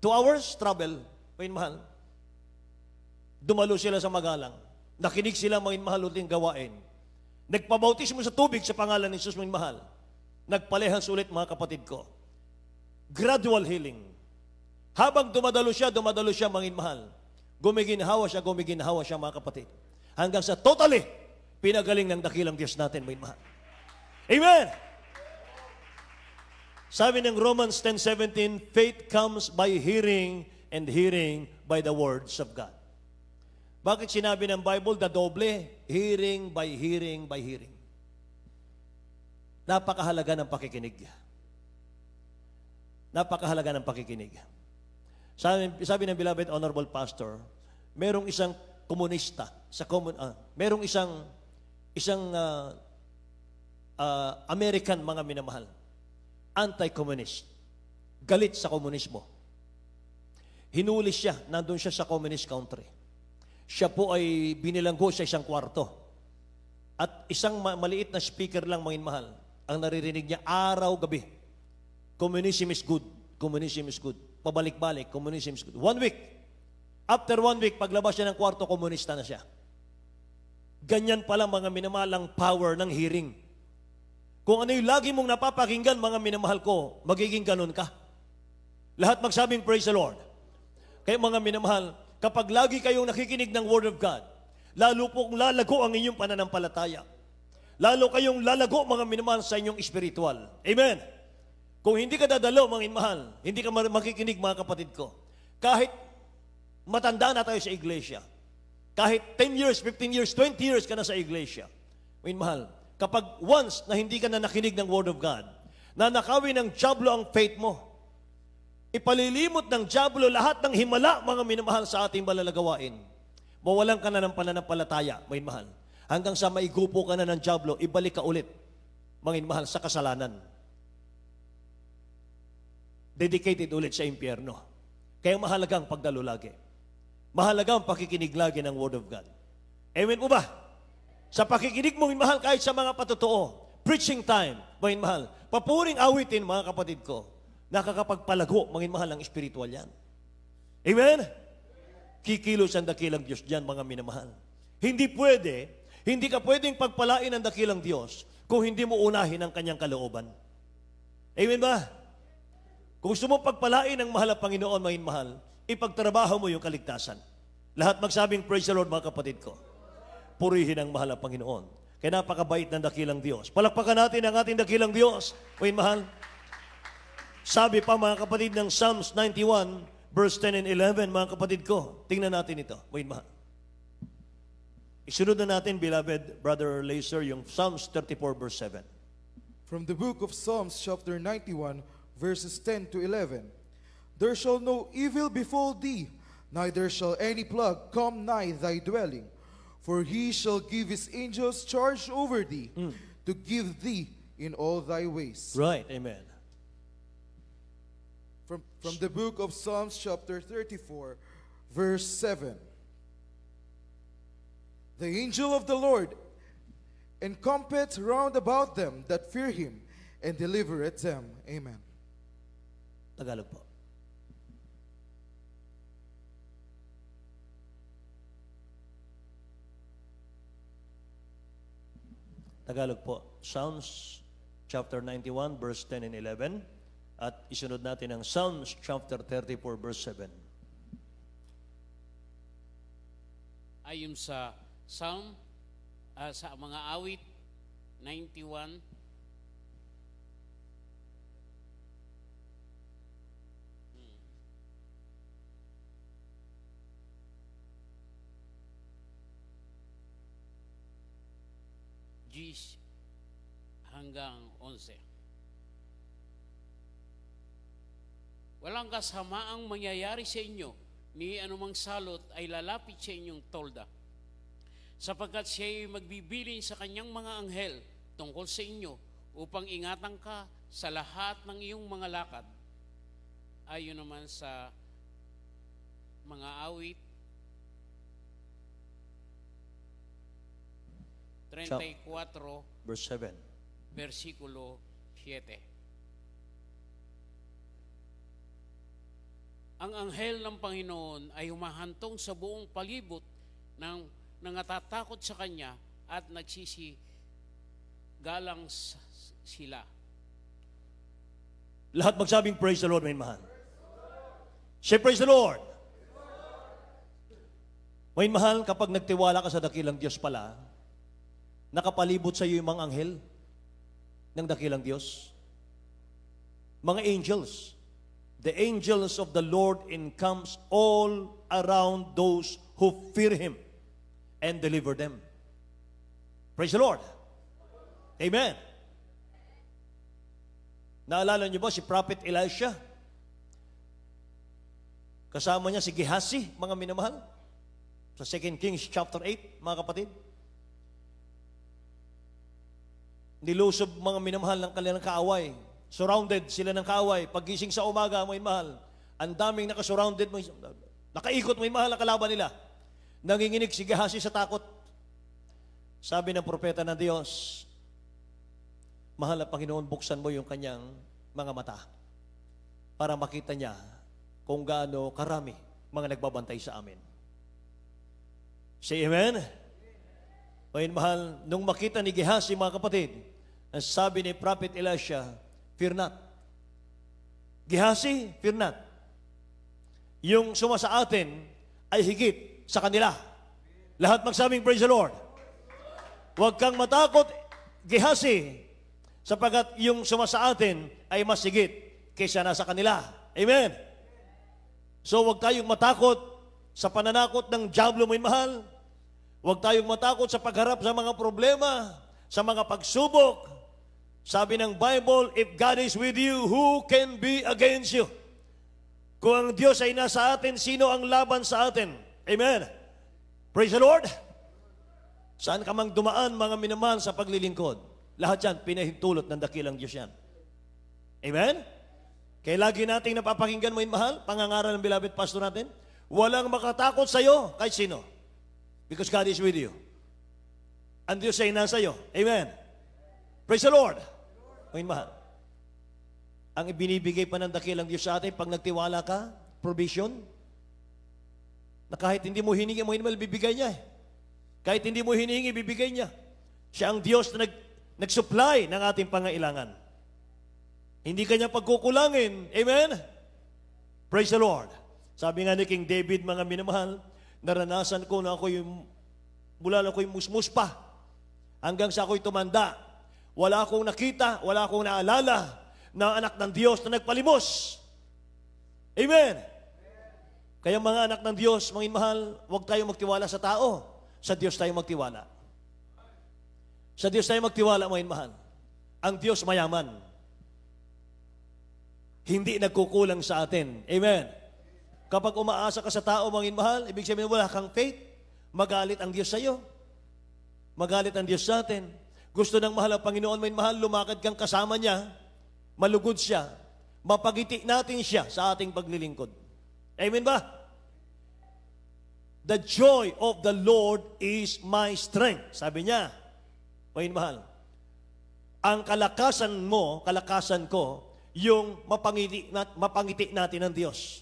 2 hours travel, mahal. Dumalo sila sa Magalang. Nakinig sila, mahal, uling gawain. Nagpabautismo sa tubig sa pangalan ni Jesus, mahal. Nagpalehas ulit, mga kapatid ko. Gradual healing. Habang dumadalo siya, mahal. Gumiginhawa siya, mga kapatid. Hanggang sa totally, pinagaling ng dakilang Diyos natin, mahal. Amen! Sabi ng Romans 10:17, faith comes by hearing, and hearing by the words of God. Bakit sinabi ng Bible, the doble? Hearing by hearing by hearing. Napakahalaga ng pakikinig. Napakahalaga ng pakikinig. Sabi ng beloved Honorable Pastor, merong isang komunista, merong isang American, mga minamahal, anti-communist, galit sa komunismo. Hinuli siya, nandun siya sa communist country. Siya po ay binilanggo sa isang kwarto. At isang maliit na speaker lang, mga mahal, ang naririnig niya araw-gabi. Communism is good. Communism is good. Pabalik-balik, communism is good. 1 week. After 1 week, paglabas siya ng kwarto, komunista na siya. Ganyan pala, mga minamalang power ng hearing. Kung ano yung lagi mong napapakinggan, mga minamahal ko, magiging ganun ka. Lahat magsabing, praise the Lord. Kaya mga minamahal, kapag lagi kayong nakikinig ng Word of God, lalo pong lalago ang inyong pananampalataya. Lalo kayong lalago, mga minamahal, sa inyong espiritual. Amen? Kung hindi ka dadalo, mga minamahal, hindi ka makikinig, mga kapatid ko. Kahit matanda na tayo sa iglesia, kahit 10 years, 15 years, 20 years ka na sa iglesia, mga minamahal, kapag once na hindi ka na nakinig ng Word of God, na nakawin ng dyablo ang faith mo, ipalilimot ng dyablo lahat ng himala, mga minamahal, sa ating malalagawain, mawalan ka na ng pananampalataya, mga minamahal. Hanggang sa maigupo ka na ng dyablo, ibalik ka ulit, mga minamahal, sa kasalanan. Dedicated ulit sa impyerno. Kaya mahalagang pagdalo lagi. Mahalagang pakikinig lagi ng Word of God. Amen po ba? Sa pakikinig mo, minamahal, kahit sa mga patotoo, preaching time, mga minamahal, papuring awitin, mga kapatid ko, nakakapagpalago, mga minamahal, ang spiritual yan. Amen? Kikilos ang dakilang Diyos dyan, mga minamahal. Hindi ka pwedeng pagpalain ng dakilang Diyos kung hindi mo unahin ang kanyang kalooban. Amen ba? Kung gusto mo pagpalain ng mahal na Panginoon, mga minamahal, ipagtrabaho mo yung kaligtasan. Lahat magsabing, praise the Lord, mga kapatid ko. Purihin ang mahal na Panginoon. Kaya napakabait ng dakilang Diyos. Palakpakan natin ang ating dakilang Diyos, mga minamahal. Sabi pa, mga kapatid, ng Psalms 91, verse 10 and 11, mga kapatid ko, tingnan natin ito, mga minamahal. Isunod na natin, beloved Brother Laser, yung Psalms 34, verse 7. From the book of Psalms, chapter 91, verses 10 to 11. There shall no evil befall thee, neither shall any plague come nigh thy dwelling. For he shall give his angels charge over thee, to give thee in all thy ways. Right, amen. From the book of Psalms, chapter 34, verse 7. The angel of the Lord encampeth round about them that fear him, and delivereth them. Amen. Tagalog po. Tagalog po. Psalms chapter 91, verse 10 and 11. At isunod natin ang Psalms chapter 34, verse 7. Ayon sa Psalm, sa mga awit, 91, Gis hanggang 11. Walang kasamaang mangyayari sa inyo, ni anumang salot ay lalapit sa inyong tolda, sapagkat siya ay magbibilin sa kanyang mga anghel tungkol sa inyo upang ingatan ka sa lahat ng iyong mga lakad. Ayon naman sa mga awit 34, Verse 7. versikulo 7. Ang anghel ng Panginoon ay humahantong sa buong palibot ng nangatatakot sa Kanya at nagsisigalang sila. Lahat magsabing praise the Lord, may mahal. Say praise the Lord. May mahal, kapag nagtiwala ka sa dakilang Diyos pala, nakapalibot sa iyo yung mga anghel ng dakilang Diyos. Mga angels. The angels of the Lord encamps all around those who fear Him and deliver them. Praise the Lord. Amen. Naalala niyo ba si Prophet Elisha? Kasama niya si Gehazi, mga minamahal. Sa 2 Kings chapter 8, mga kapatid. Nilusob mga minamahal ng kanilang kaaway. Surrounded sila ng kaaway. Paggising sa umaga, mga minamahal, ang daming nakasurrounded, nakaikot, mga minamahal, ang kalaban nila. Nanginginig si Gehazi sa takot. Sabi ng propeta ng Diyos, mahal na Panginoon, buksan mo yung kanyang mga mata para makita niya kung gaano karami mga nagbabantay sa amin. Say amen? Amen. Mahal, nung makita ni Gehazi, mga kapatid, ang sabi ni Prophet Elisha, fear not. Gehazi, fear not. yung suma sa atin ay higit sa kanila. Lahat magsabing, praise the Lord. Huwag kang matakot, Gehazi, sapagkat yung suma sa atin ay mas higit kaysa nasa kanila. Amen. So huwag tayong matakot sa pananakot ng diablo, may mahal. Huwag tayong matakot sa pagharap sa mga problema, sa mga pagsubok. Sabi ng Bible, if God is with you, who can be against you? Kung ang Diyos ay nasa atin, sino ang laban sa atin? Amen. Praise the Lord. Saan ka mang dumaan, mga minamahal, sa paglilingkod? Lahat yan, pinahintulot ng dakilang Diyos yan. Amen? Kaya lagi nating napapakinggan mo, mahal, pangangaral ng beloved pastor natin, walang makatakot sa iyo kahit sino. Because God is with you. Ang Diyos ay nasa iyo. Amen. Praise the Lord. Mahal. Ang ibinibigay pa ng dakilang Diyos sa atin, pag nagtiwala ka, provision, na kahit hindi mo hiningi, mo bibigay niya. Kahit hindi mo hiningi, bibigay niya. Siya ang Diyos na nag-supply ng ating pangailangan. Hindi kanya pagkukulangin. Amen? Praise the Lord. Sabi nga ni King David, mga minamahal, naranasan ko na ako yung, mula na ako'y musmus pa, hanggang sa ako'y tumanda. Wala akong nakita, wala akong naalala na anak ng Diyos na nagpalimos. Amen? Kaya mga anak ng Diyos, mga mahal, huwag tayong magtiwala sa tao. Sa Diyos tayo magtiwala. Sa Diyos tayo magtiwala, mga mahal. Ang Diyos mayaman. Hindi nagkukulang sa atin. Amen? Kapag umaasa ka sa tao, mga mahal, ibig sabihin wala kang faith, magalit ang Diyos sa iyo. Magalit ang Diyos sa atin. Gusto ng mahal ang Panginoon, mga mahal, lumakad kang kasama niya, malugod siya, mapagiti natin siya sa ating paglilingkod. Amen ba? The joy of the Lord is my strength. Sabi niya, mga mahal, ang kalakasan mo, kalakasan ko, yung mapangiti natin ng Diyos.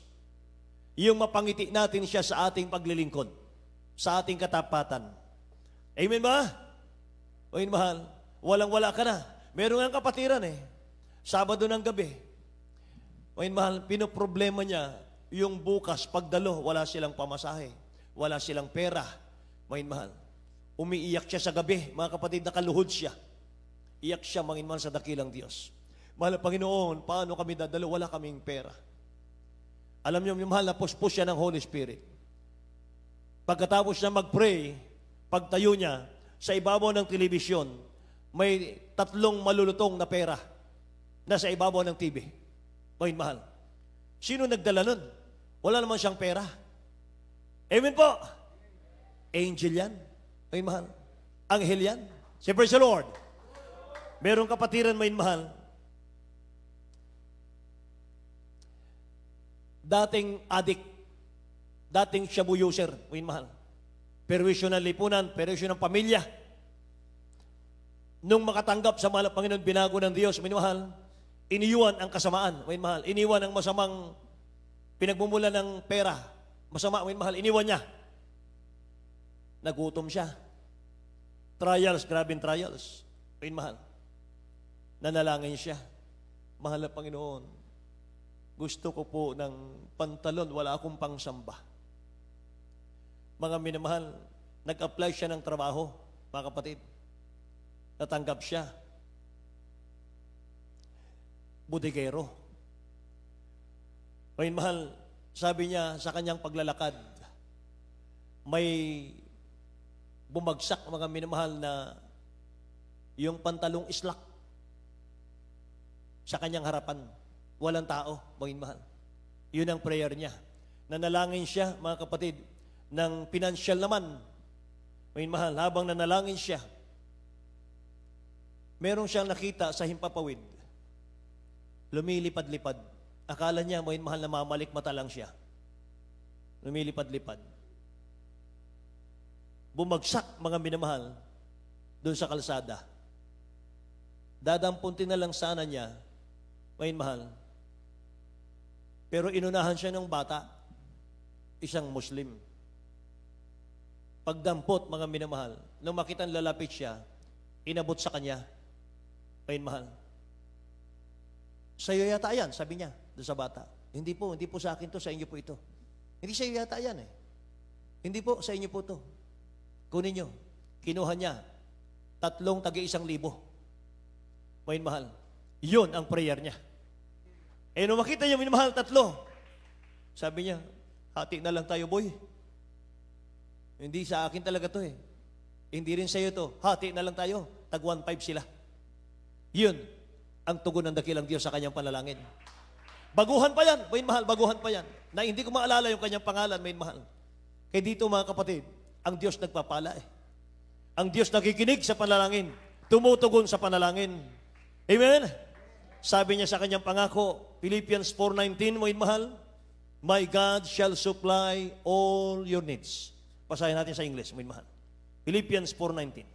Yung mapangiti natin siya sa ating paglilingkod, sa ating katapatan. Amen ba? O mahal, walang-wala ka na. Meron nga kapatiran Sabado ng gabi. O mahal, pinoproblema niya, yung bukas, pagdalo, wala silang pamasahe, wala silang pera. O mahal, umiiyak siya sa gabi, mga kapatid, nakaluhod siya. Iyak siya, mga mahal, sa dakilang Diyos. Mahal na Panginoon, paano kami dadalo? Wala kaming pera. Alam niyo, mahal, napuspos siya ng Holy Spirit. Pagkatapos na mag-pray, pagtayo niya, sa ibabaw ng telebisyon, may 3 malulutong na pera na sa ibabaw ng TV. Mga mahal. Sino nagdala nun? Wala naman siyang pera. Amen po. Angel yan. Mga mahal. Anghel yan. Say, praise the Lord. Merong kapatiran, mga mahal. Dating addict. Dating shabu user, mga mahal. Perwisyo ng lipunan, perwisyo ng pamilya. Nung makatanggap sa mahal ng Panginoon, binago ng Diyos, minamahal, iniwan ang kasamaan, minamahal, iniwan ang masamang pinagmumula ng pera, masama, minamahal, iniwan niya. Nagutom siya. Trials, grabing trials, minamahal. Nanalangin siya. Mahal na Panginoon, gusto ko po ng pantalon, wala akong pangsamba. Mga minamahal, nag-apply siya ng trabaho, mga kapatid. Natanggap siya. Budegero. Mga mahal, sabi niya sa kanyang paglalakad, may bumagsak, mga minamahal, na yung pantalong islak sa kanyang harapan. Walang tao, mga mahal. Yun ang prayer niya. Nanalangin siya, mga kapatid, ng financial naman. May mahal, habang nanalangin siya, meron siyang nakita sa himpapawid. Lumilipad-lipad. Akala niya, may mahal, na mamalikmata lang siya. Lumilipad-lipad. Bumagsak, mga minamahal, doon sa kalsada. Dadampuntin na lang sana niya, may mahal. Pero inunahan siya ng bata, isang Muslim. Pagdampot, mga minamahal, nung makitang lalapit siya, inabot sa kanya, may mahal. Sa'yo yata yan, sabi niya, doon sa bata. Hindi po sa akin to, sa inyo po ito. Hindi sa iyo yata yan eh. Hindi po, sa inyo po to. Kunin nyo. Kinuha niya 3 tagi-1,000. Mahal. Yun ang prayer niya. Eh, nung makita niya, minamahal 3, sabi niya, hati na lang tayo, boy. Hindi sa akin talaga to eh. Hindi rin sa iyo to. Hati na lang tayo. Tag 1.5 sila. Yun ang tugon ng dakilang Diyos sa kanyang panalangin. Baguhan pa yan, mahal, baguhan pa yan. Na hindi ko maalala yung kanyang pangalan, mahal. Kaya dito mga kapatid, ang Diyos nagpapala eh. Ang Diyos nakikinig sa panalangin. Tumutugon sa panalangin. Amen? Sabi niya sa kanyang pangako, Philippians 4:19, mahal, my God shall supply all your needs. Basahin natin sa English, mahal. Philippians 4:19.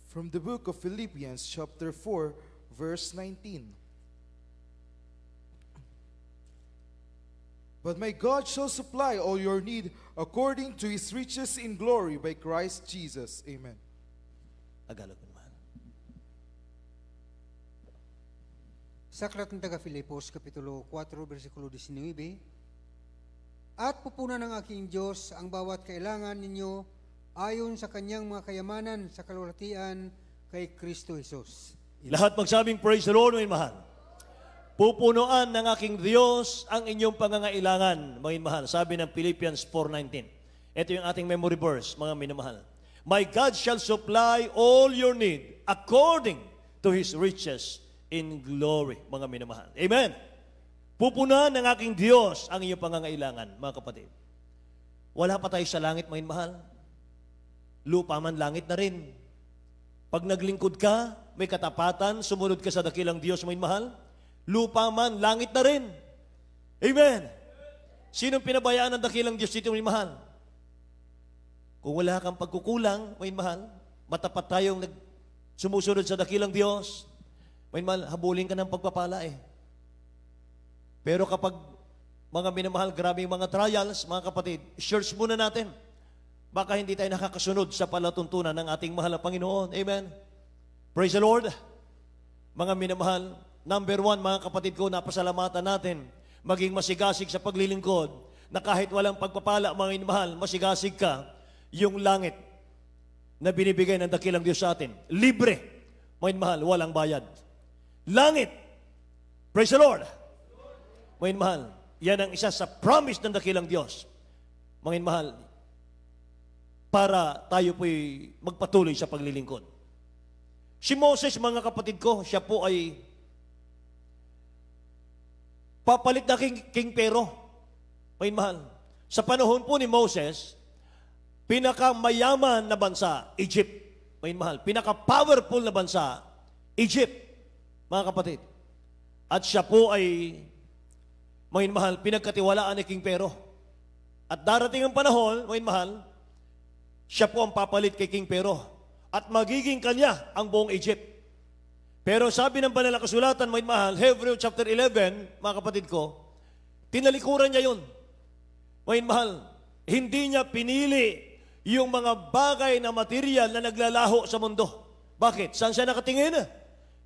From the book of Philippians, chapter 4, verse 19. But my God shall supply all your need according to His riches in glory by Christ Jesus. Amen. Tagalog, mahal. Sa aklat ng taga-Filipos, Kapitulo 4, versikulo 19, At pupunan ng aking Diyos ang bawat kailangan ninyo ayon sa kanyang mga kayamanan sa kalwalhatian kay Kristo Jesus. Lahat magsabing praise the Lord, mahal. Pupunuan ng aking Diyos ang inyong pangangailangan, mga mahal. Sabi ng Philippians 4:19. Ito yung ating memory verse, mga minamahal. My God shall supply all your need according to His riches in glory, mga minamahal. Amen. Pupunuan ng aking Diyos ang inyong pangangailangan, mga kapatid. Wala pa tayo sa langit, mga mahal. Lupa man langit na rin. Pag naglingkod ka, may katapatan, sumunod ka sa dakilang Diyos, mga mahal. Lupa man, langit na rin. Amen. Sinong pinabayaan ng dakilang Diyos dito, may mahal? Kung wala kang pagkukulang, may mahal, matapat tayong sumusunod sa dakilang Diyos, may mahal, habulin ka ng pagpapala eh. Pero kapag mga minamahal, grabe yung mga trials, mga kapatid, search muna natin. Baka hindi tayo nakakasunod sa palatuntunan ng ating mahal na Panginoon. Amen. Praise the Lord. Mga minamahal, number 1, mga kapatid ko, napasalamatan natin, maging masigasig sa paglilingkod, na kahit walang pagpapala, mga minamahal, masigasig ka, yung langit na binibigay ng dakilang Diyos sa atin. Libre, mga minamahal, walang bayad. Langit. Praise the Lord. Mga minamahal, yan ang isa sa promise ng dakilang Diyos. Mga minamahal, para tayo po'y magpatuloy sa paglilingkod. Si Moses, mga kapatid ko, siya po ay papalit na king Pero. May mahal. Sa panahon po ni Moses, pinakamayaman na bansa, Egypt. May mahal. Pinaka-powerful na bansa, Egypt. Mga kapatid. At siya po ay, may mahal, pinagkatiwalaan ni King Pero. At darating ang panahon, may mahal, siya po ang papalit kay King Pero. At magiging kanya ang buong Egypt. Pero sabi ng banal na kasulatan, may mahal, Hebrew chapter 11, mga kapatid ko, tinalikuran niya yun. May mahal, hindi niya pinili yung mga bagay na material na naglalaho sa mundo. Bakit? Saan siya nakatingin?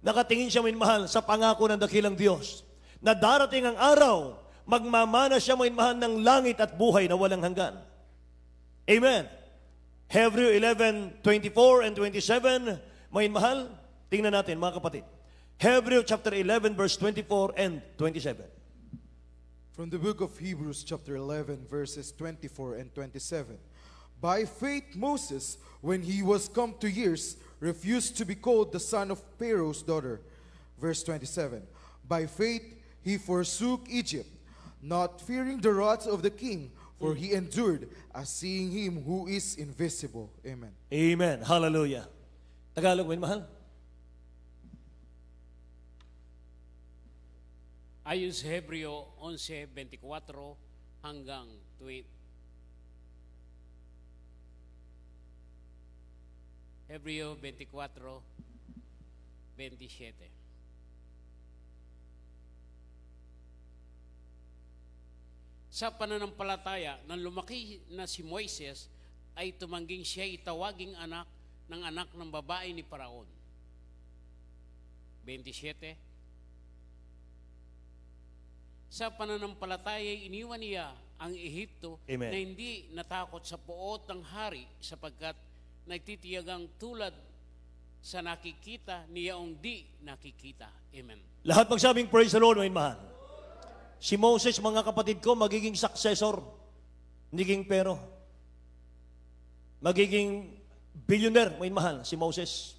Nakatingin siya, may mahal, sa pangako ng dakilang Diyos. Na darating ang araw, magmamana siya, may mahal, ng langit at buhay na walang hanggan. Amen. Hebrew 11:24 and 27, may mahal, tingnan natin mga kapatid. Hebrew chapter 11 verse 24 and 27. From the book of Hebrews chapter 11 verses 24 and 27. By faith Moses, when he was come to years, refused to be called the son of Pharaoh's daughter. Verse 27. By faith he forsook Egypt, not fearing the wrath of the king, for he endured as seeing him who is invisible. Amen. Amen. Hallelujah. Tagalog, may mahal. Ayon sa Hebreo 11:24 hanggang 20. Hebreo 24:27. Sa pananampalataya, nang lumaki na si Moises, ay tumangging siya itawaging anak ng babae ni Paraon. 27. Sa pananampalataya iniwan niya ang Ehipto Amen. na hindi natakot sa puot ng hari sapagkat nagtitiyagang tulad sa nakikita niyaong di nakikita. Amen. Lahat magsabing praise the Lord, mga mahal. Si Moses, mga kapatid ko, magiging successor, magiging pero. Magiging billionaire, mga mahal, si Moses.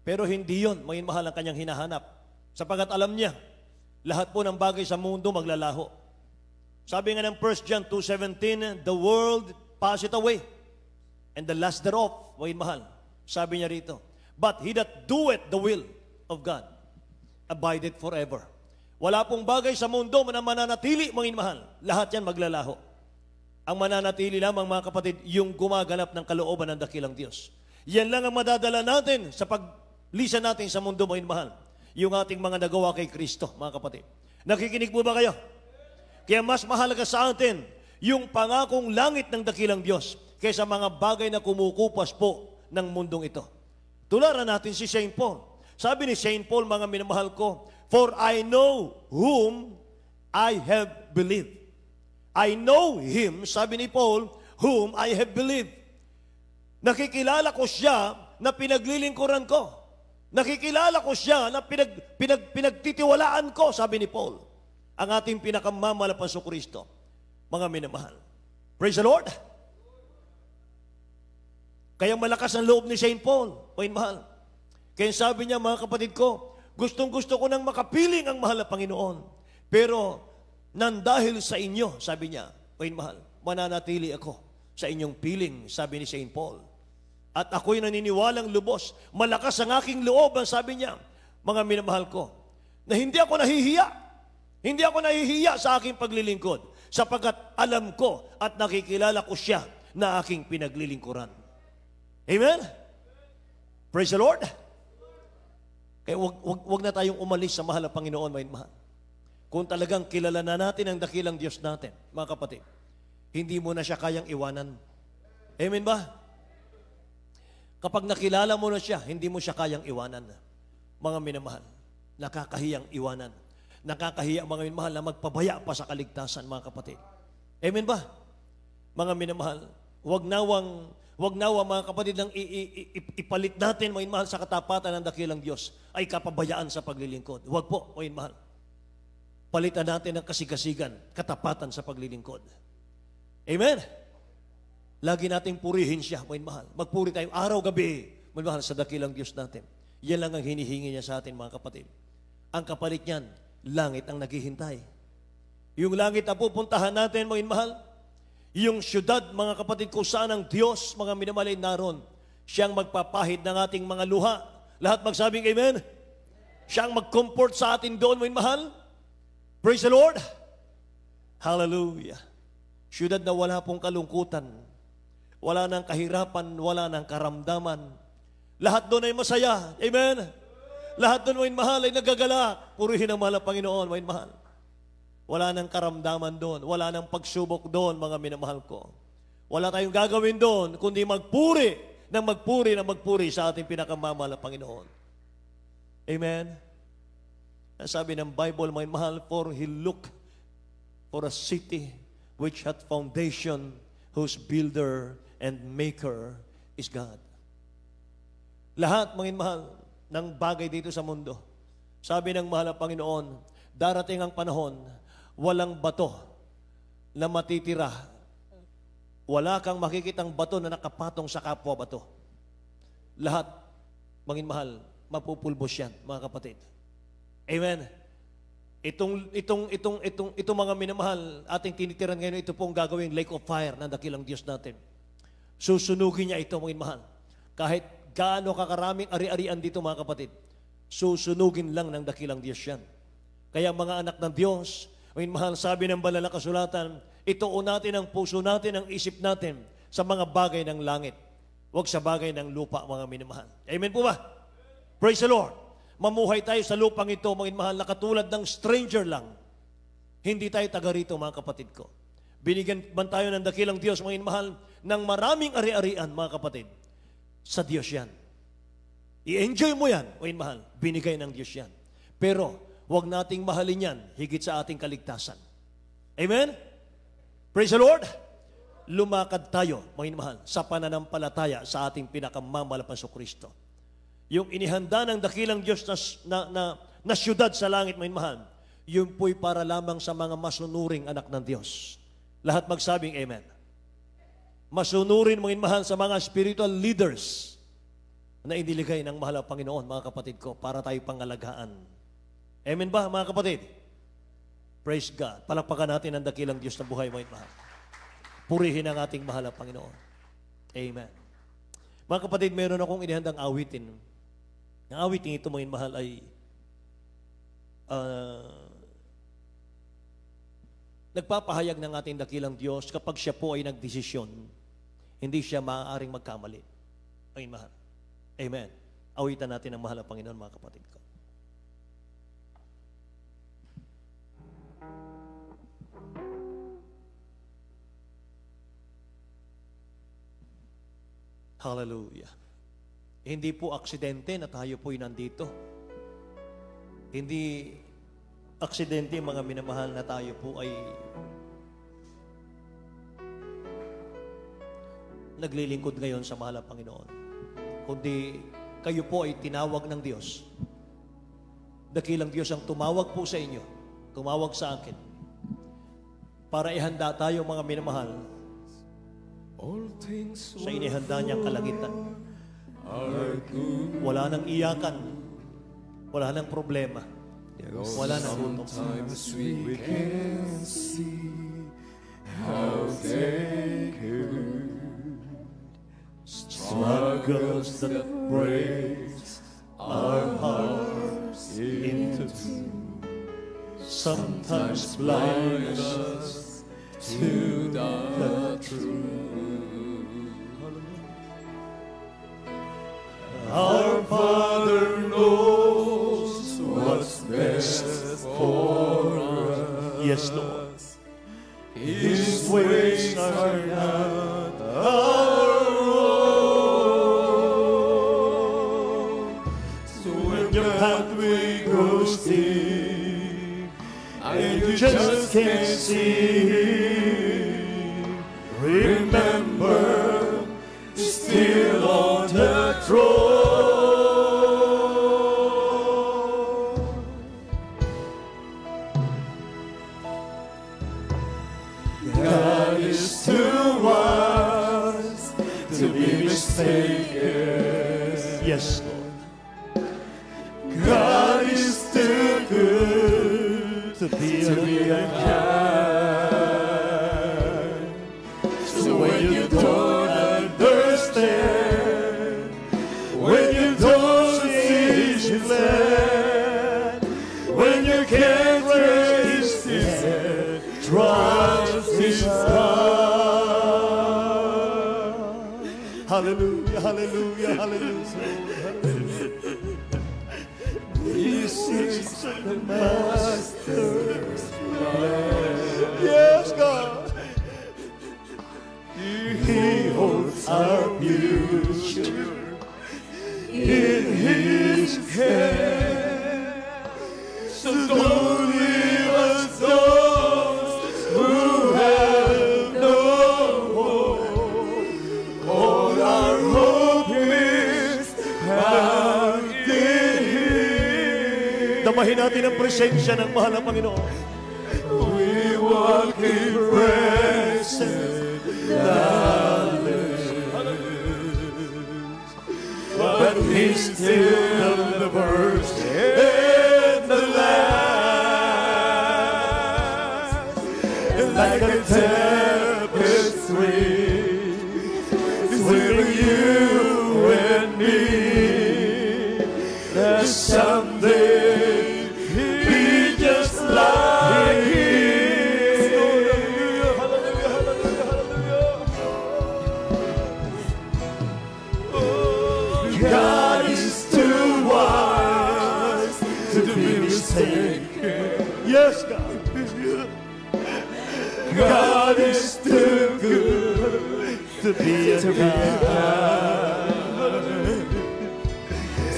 Pero hindi yon, mga mahal, ang kanyang hinahanap. Sapagat alam niya, lahat po ng bagay sa mundo maglalaho. Sabi nga ng 1 John 2:17, the world passeth away, and the lust thereof, mga mahal. Sabi niya rito, but he that doeth the will of God abideth forever. Wala pong bagay sa mundo na mananatili, mga mahal. Lahat yan maglalaho. Ang mananatili lamang, mga kapatid, yung gumaganap ng kalooban ng dakilang Diyos. Yan lang ang madadala natin sa paglisan natin sa mundo, mga mahal. Yung ating mga nagawa kay Kristo, mga kapatid. Nakikinig po ba kayo? Kaya mas mahalaga sa atin yung pangakong langit ng dakilang Diyos kaysa mga bagay na kumukupas po ng mundong ito. Tularan natin si St. Paul. Sabi ni St. Paul, mga minamahal ko, for I know whom I have believed. I know Him, sabi ni Paul, whom I have believed. Nakikilala ko siya na pinaglilingkuran ko. Nakikilala ko siya na pinagtitiwalaan ko, sabi ni Paul. Ang ating pinakamamalapan sa Kristo. Mga minamahal. Praise the Lord. Kaya malakas ang loob ni St. Paul, mga mahal. Kaya sabi niya, mga kapatid ko, gustong-gusto ko nang makapiling ang mahal na Panginoon. Pero, nandahil sa inyo, sabi niya, mga mahal, mananatili ako sa inyong piling, sabi ni St. Paul. At ako'y naniniwalang lubos, malakas ang aking loob, ang sabi niya, mga minamahal ko, na hindi ako nahihiya. Hindi ako nahihiya sa aking paglilingkod, sapagkat alam ko at nakikilala ko siya na aking pinaglilingkuran. Amen? Praise the Lord. Kaya wag na tayong umalis sa mahal na Panginoon, mga mahal. Kung talagang kilala na natin ang dakilang Diyos natin, mga kapatid, hindi mo na siya kayang iwanan. Amen ba? Kapag nakilala mo na siya, hindi mo siya kayang iwanan. Mga minamahal, nakakahiyang iwanan. Nakakahiya, mga minamahal, na magpabaya pa sa kaligtasan, mga kapatid. Amen ba? Mga minamahal, wag nawa mga kapatid nang ipalit natin, mga minamahal, sa katapatan ng dakilang Diyos ay kapabayaan sa paglilingkod. Wag po, mga minamahal. Palitan natin ang kasigasigan, katapatan sa paglilingkod. Amen? Lagi nating purihin siya, mga mahal. Magpuri tayo araw-gabi, mga mahal, sa dakilang Diyos natin. Yan lang ang hinihingi niya sa atin, mga kapatid. Ang kapalit niyan, langit ang naghihintay. Yung langit na pupuntahan natin, mga mahal, yung syudad, mga kapatid, kung saan ang Diyos, mga minamahal, ay naroon. Siyang magpapahid ng ating mga luha. Lahat magsabing amen? Siyang mag-comfort sa atin doon, mga mahal. Praise the Lord. Hallelujah. Syudad na wala pong kalungkutan. Wala nang kahirapan, wala nang karamdaman. Lahat doon ay masaya. Amen. Lahat doon, mga mahal, ay nagagalak. Purihin ang mahal na Panginoon, mga mahal. Wala nang karamdaman doon. Wala nang pagsubok doon, mga minamahal ko. Wala tayong gagawin doon, kundi magpuri sa ating pinakamamahal na Panginoon. Amen. Sabi ng Bible, mga mahal, for He look for a city which hath foundation, whose builder and maker is God. Lahat, mga mahal, ng bagay dito sa mundo. Sabi ng mahal na Panginoon, darating ang panahon, walang bato na matitira. Wala kang makikitang bato na nakapatong sa kapwa bato. Lahat, mga mahal, mapupulbos yan, mga kapatid. Amen. Itong mga minamahal, ating tinitiran ngayon, ito pong gagawing lake of fire ng dakilang Diyos natin. Susunugin niya ito, mga minamahal. Kahit gaano kakaraming ari-arian dito, mga kapatid, susunugin lang ng dakilang Diyos yan. Kaya mga anak ng Diyos, mga minamahal, sabi ng banal na kasulatan, ituon natin ang puso natin, ang isip natin sa mga bagay ng langit. Huwag sa bagay ng lupa, mga minamahal. Amen po ba? Praise the Lord. Mamuhay tayo sa lupang ito, mga mahal, na katulad ng stranger lang. Hindi tayo taga rito, mga kapatid ko. Binigyan man tayo ng dakilang Diyos, mga inmahal, ng maraming ari-arian, mga kapatid. Sa Diyos yan. I-enjoy mo yan, mga inmahal. Binigay ng Diyos yan. Pero, huwag nating mahalin yan higit sa ating kaligtasan. Amen? Praise the Lord! Lumakad tayo, mga inmahal, sa pananampalataya sa ating pinakamamalapas o Kristo. Yung inihanda ng dakilang Diyos na syudad sa langit, mga inmahal, yun po'y para lamang sa mga masunuring anak ng Diyos. Lahat magsabing amen. Masunurin, mga inmahal, sa mga spiritual leaders na iniligay ng mahal na Panginoon, mga kapatid ko, para tayo pangalagaan. Amen ba, mga kapatid? Praise God. Palakpakan natin ang dakilang Diyos na buhay, mga inmahal. Purihin ang ating mahal na Panginoon. Amen. Mga kapatid, meron akong inihandang awitin. Ang awitin ito, mga inmahal, ay nagpapahayag ng ating dakilang Diyos kapag siya po ay nagdesisyon, hindi siya maaaring magkamali. Ay, mahal. Amen. Awitan natin ang mahal na Panginoon, mga kapatid ko. Hallelujah. Hindi po aksidente na tayo po'y nandito. Hindi aksidente, mga minamahal, na tayo po ay naglilingkod ngayon sa mahal na Panginoon. Kundi kayo po ay tinawag ng Diyos. Dakilang Diyos ang tumawag po sa inyo, tumawag sa akin, para ihanda tayo, mga minamahal, sa inihanda niyang kalangitan. Wala nang iyakan, wala nang problema, wala nang gutom. Sometimes we can see how they Struggles that breaks our hearts into two, sometimes blind us to the truth. Our Father knows what's best for us. Yes, Lord. His ways are not our own. So when your pathway goes deep and you just can't see, remember, still on the throne. God is too wise to be mistaken. Yes, Lord. God is too good to be unkind. So when you don't understand, when you don't see His plan, when you can't raise His head, trust His God. Hallelujah, hallelujah, hallelujah. This is the Master's plan. Yes, God. He holds our future in His hand. So don't leave us those who have no hope. All our hope is found in Him. Damahin natin ang presensya ng mahal na Panginoon. We walk in presence, but He's still the first and the last. Like a tapestry, weaving you and me, that someday be just like Him. Hallelujah, hallelujah, hallelujah. God is too wise to be mistaken. Yes, God. God is too good to be a God.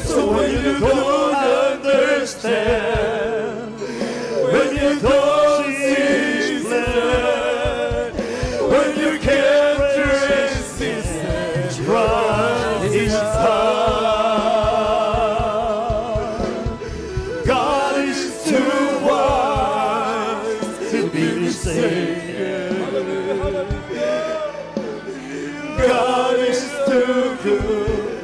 So when you don't understand, when you don't see His plan, when you can't trace His hand, trust His heart. God is too wise to be mistaken. God is too good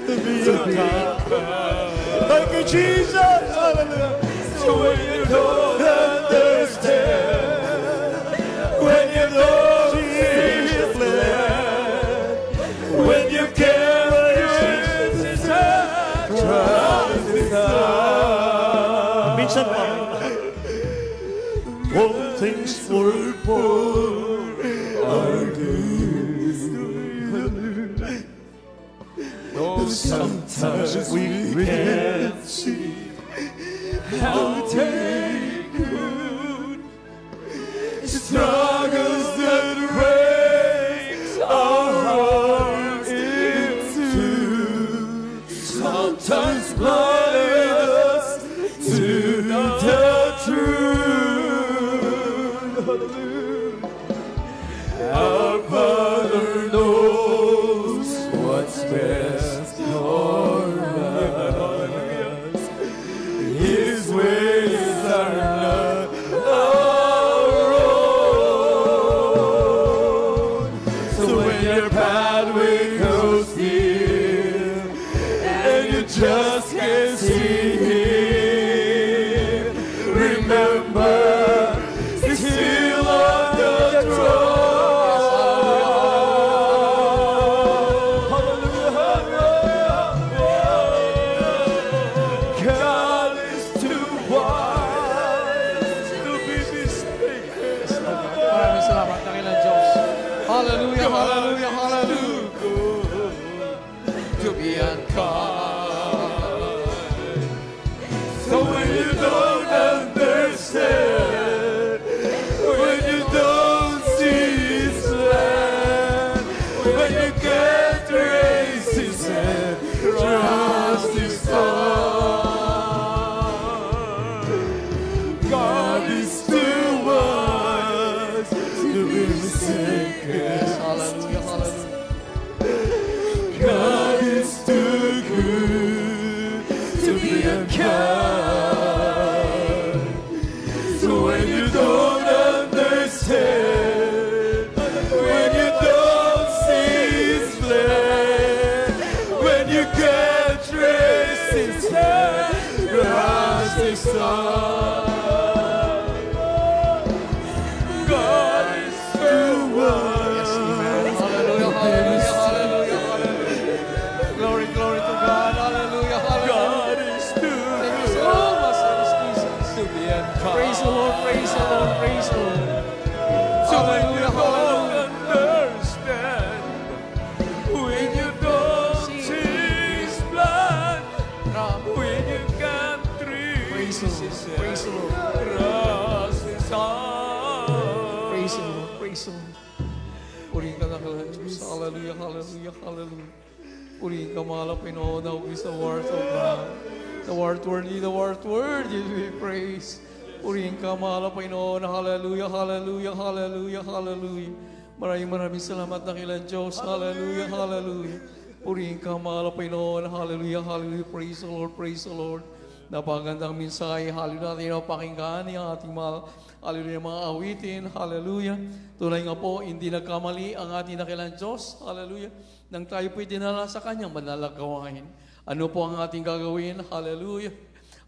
to be a God. Thank you, Jesus. Hallelujah. So when you don't understand, when you don't see His plan, when you can't trace His hand, trust His heart. Minsan pa, all things work for our good. Though sometimes we can't see how they could, struggles that breaks our hearts in two, sometimes blind us to the truth. Our Father knows what's best for us. His ways are not our own. So when your pathway goes dim and you just can't see Him, remember He's still on the throne. God is too wise to be mistaken. Maraming salamat, Panginoon Diyos. Hallelujah, hallelujah, hallelujah. To be unkind. So when you don't understand, when you don't see His plan, when you can't trace His hand, trust His heart. God is too wise to be mistaken. Hallelujah, hallelujah. God is too good to be unkind. So when you don't understand, when you don't see His plan, when you can't trace His hand, trust His heart. God is too wise. Hallelujah, hallelujah, hallelujah, hallelujah. Glory, glory to God. Hallelujah, hallelujah. God is too Thank you so much, Jesus. to be unkind. Praise the Lord, praise the Lord, praise the Lord. Hallelujah, hallelujah. Understand when you don't see His plan, when you can't Praise the Lord, praise the Lord. trust His heart. Praise the Lord, praise the Lord. Purihin ka na kailan, Diyos. Hallelujah, hallelujah, hallelujah. Purihin ka, mahal na Pinoon, na hugis sa words of God. The word worthy to be praised. Purihin ka, mahal na Pinoon, hallelujah, hallelujah, hallelujah, hallelujah. Maraming salamat na kailan, Diyos. Hallelujah, hallelujah. Purihin ka, mahal na Pinoon, hallelujah, hallelujah. Praise the Lord, praise the Lord. Napakagandang mensahe, hallelujah, natin ang pakinggan ang ating mahal, hallelujah, mga awitin, hallelujah. Tunay nga po, hindi nagkamali ang ating nakilang Diyos, hallelujah, nang tayo po'y dinala sa Kanyang manalagawain. Ano po ang ating gagawin? Hallelujah,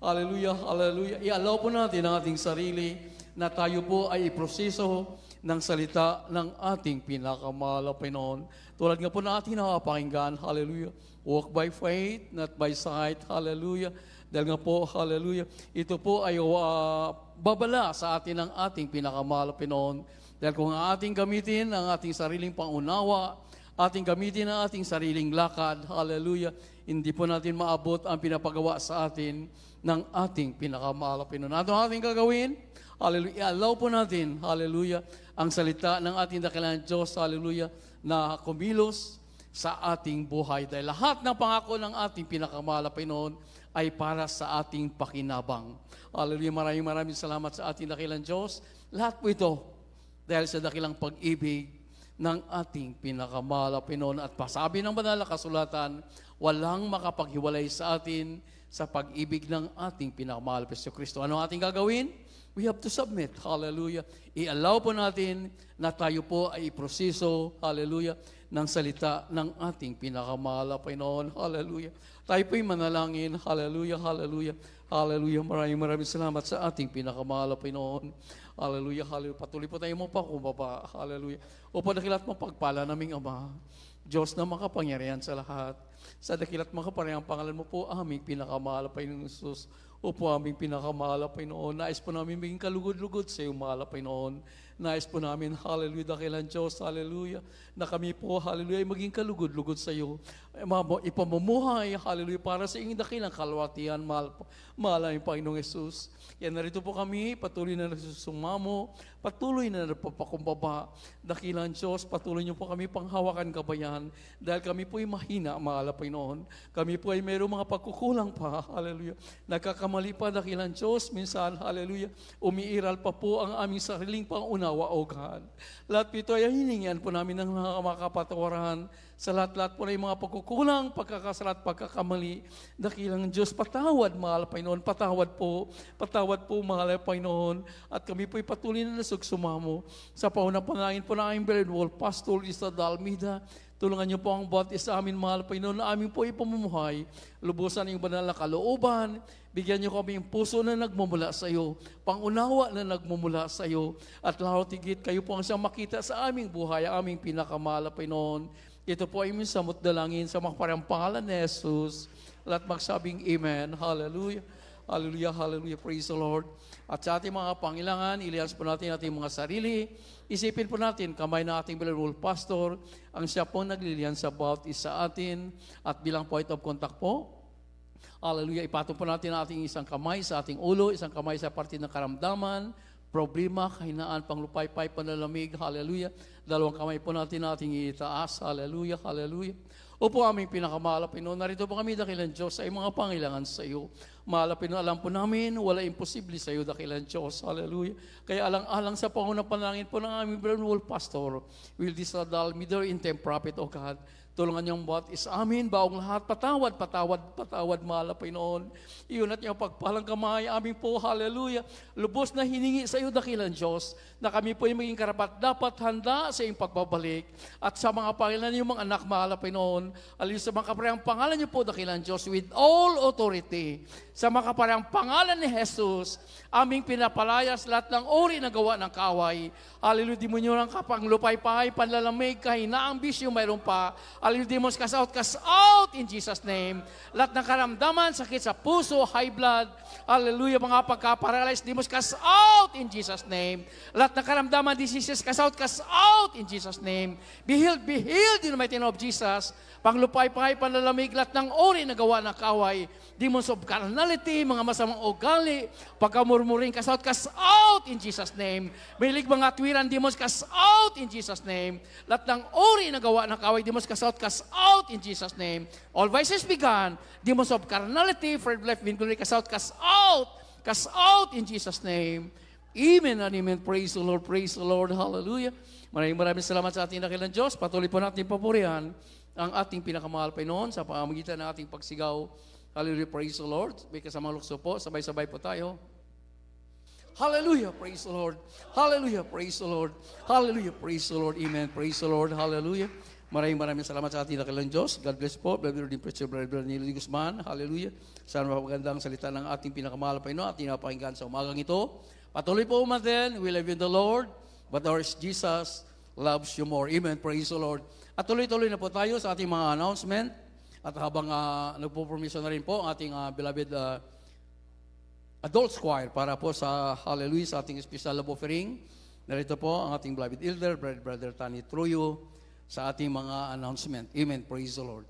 hallelujah, hallelujah. I-allow po natin ang ating sarili na tayo po ay iproseso ng salita ng ating pinakamahal na Panginoon. Tulad nga po na ating nakapakinggan, hallelujah, walk by faith, not by sight, hallelujah. Dahil nga po, hallelujah, ito po ay babala sa atin ng ating pinakamahal na Panginoon. Dahil kung ating gamitin ang ating sariling pangunawa, ating gamitin ang ating sariling lakad, hallelujah, hindi po natin maabot ang pinapagawa sa atin ng ating pinakamahal na Panginoon. Ano ang ating gagawin? Hallelujah. I-allow po natin, hallelujah, ang salita ng ating dakilang Diyos, hallelujah, na kumilos sa ating buhay. Dahil lahat ng pangako ng ating pinakamahal na Panginoon ay para sa ating pakinabang. Hallelujah. Maraming salamat sa ating dakilang Diyos. Lahat po ito dahil sa dakilang pag-ibig ng ating pinakamahal na Panginoon. At pasabi ng banal na kasulatan, walang makapaghiwalay sa atin sa pag-ibig ng ating pinakamahal na Kristo. Ano ating gagawin? We have to submit. Hallelujah. I-allow po natin na tayo po ay iproseso, hallelujah, ng salita ng ating pinakamahal na Panginoon. Hallelujah. Tayo po'y manalangin. Hallelujah, hallelujah, hallelujah. Maraming salamat sa ating pinakamahal na Panginoon. Hallelujah, hallelujah. Patuloy po tayo mo pa kumbaba. Hallelujah. O padakilat mo pagpala naming Ama, Diyos na makapangyarihan sa lahat. Sa dakilat makapangyarihan pangalan mo po aming pinakamahal na Panginoon Jesus. Opo, aming pinakamahal na Panginoon. Nais po namin maging kalugod-lugod sa iyong mahal na Panginoon. Nais po namin, hallelujah, dakilang Diyos, hallelujah, na kami po, hallelujah, ay maging kalugod-lugod sa iyo. Ipamumuhay, hallelujah, para sa iyong dakilang kalwatian, mahal ang Panginoong Jesus. Yan, narito po kami, patuloy na nagsusumamo, patuloy na nagpapakumbaba. Dakilang Diyos, patuloy niyo po kami panghawakan kabayan, dahil kami po ay mahina, mahal na Panginoon. Kami po ay mayroong mga pagkukulang pa, hallelujah. Nagkakamali pa, dakilang Diyos, minsan, hallelujah, umiiral pa po ang aming sariling pangunawa, O God. Lahat po ito ay hiningian po namin ng mga kapatawaran sa lahat-lahat po na yung mga pagkukulang, pagkakasalat, pagkakamali. Dakilang Diyos, patawad, mahal na Panginoon, patawad po, mahal na Panginoon. At kami po'y patuloy na nasugsumamo sa paunang panangin po ng aming Beredwall, Pastor Lisa Dalmida. Tulungan niyo po ang bawat isa amin, mahal na Panginoon, na amin po ipamumuhay. Lubusan yung banal na kalooban. Bigyan niyo kami yung puso na nagmumula sa iyo, pangunawa na nagmumula sa iyo. At lalo tigit, kayo po ang siyang makita sa aming buhay, aming pinakamahal na Panginoon. Ito po ay minsan samot dalangin sa makaparang pangalan ni Jesus. Lahat magsabing Amen. Hallelujah. Hallelujah, hallelujah. Praise the Lord. At sa ating mga pangailangan, ilihas po natin ating mga sarili. Isipin po natin, kamay na ating Beredwall Pastor, ang siya po naglilihan sa bawat isa atin. At bilang point of contact po, hallelujah, ipatong po natin ang ating isang kamay sa ating ulo, isang kamay sa parte ng karamdaman, problema, kahinaan, panglupay-pay, panlalamig, hallelujah. Dalawang kamay po natin itaas, hallelujah, hallelujah. Opo, aming pinakamahal na Panginoon, narito po kami, dakilang Diyos, ay mga pangailangan sa iyo. Mahal na Panginoon, alam po namin, wala imposible sa iyo, dakilang Diyos, hallelujah. Kaya alang-alang sa pangunang panalangin po ng aming Beredwall Pastor, will this Dalmida in time prophet, O God, tulungan niyong bawat isa amin, baong lahat, patawad, mahal na Panginoon. Iyon at niyong pagpalang kamay, amin po, hallelujah. Lubos na hiningi sa iyo, dakilang Diyos, na kami po ay maging karapat dapat handa sa iyong pagbabalik. At sa mga pangalan niyong mga anak, mahal na Panginoon, alis sa mga kaparehang pangalan niyo po, dakilang Diyos, with all authority, sa mga kaparehang pangalan ni Jesus, aming pinapalayas lahat ng uri na gawa ng kaway. Hallelujah, di mo nyo ng kapanglupay-pay, panlalamig, kahinaang bisyo, mayroon pa. Hallelujah, demons, cast out in Jesus' name. Lahat ng karamdaman, sakit sa puso, high blood. Hallelujah, mga pagka-paralyzed, demons, cast out in Jesus' name. Lahat ng karamdaman, diseases, cast out in Jesus' name. Be healed in the mighty name of Jesus. Panglupay-pay, panlalamig, lahat ng uri na gawa ng kaway. Demons of carnality, mga masamang ugali, pagkamurmuring, cast out in Jesus' name. Milig mga tuwiran, demons, cast out in Jesus' name. Lahat ng uri na gawa ng kaway, demons, cast out in Jesus' name. All vices began, demons of carnality, friend life, vinculary, cast out in Jesus' name. Amen and amen. Praise the Lord, hallelujah. Maraming salamat sa ating dakilang Diyos. Patuloy po natin papurihan ang ating pinakamahal Panginoon sa pamamagitan ng ating pagsigaw. Hallelujah, praise the Lord. May kasamang lukso po, sabay-sabay po tayo. Hallelujah, praise the Lord. Hallelujah, praise the Lord. Hallelujah, praise the Lord. Amen, praise the Lord. Hallelujah. Maraming salamat sa ating dakilang Diyos. God bless po. Brother din Preacher, Brother Neely Guzman. Hallelujah. Sana mapagandang salita ng ating pinakamahal Panginoon at pinapakinggan sa umagang ito. Patuloy po umaten. We love you in the Lord, but our Jesus loves you more. Amen, praise the Lord. At tuloy-tuloy na po tayo sa ating mga announcement. At habang nagpo-permission na rin po ang ating beloved adult choir para po sa Hallelujah, sa ating special love offering. Narito po ang ating beloved elder, Brother Tani Truyo, sa ating mga announcement. Amen. Praise the Lord.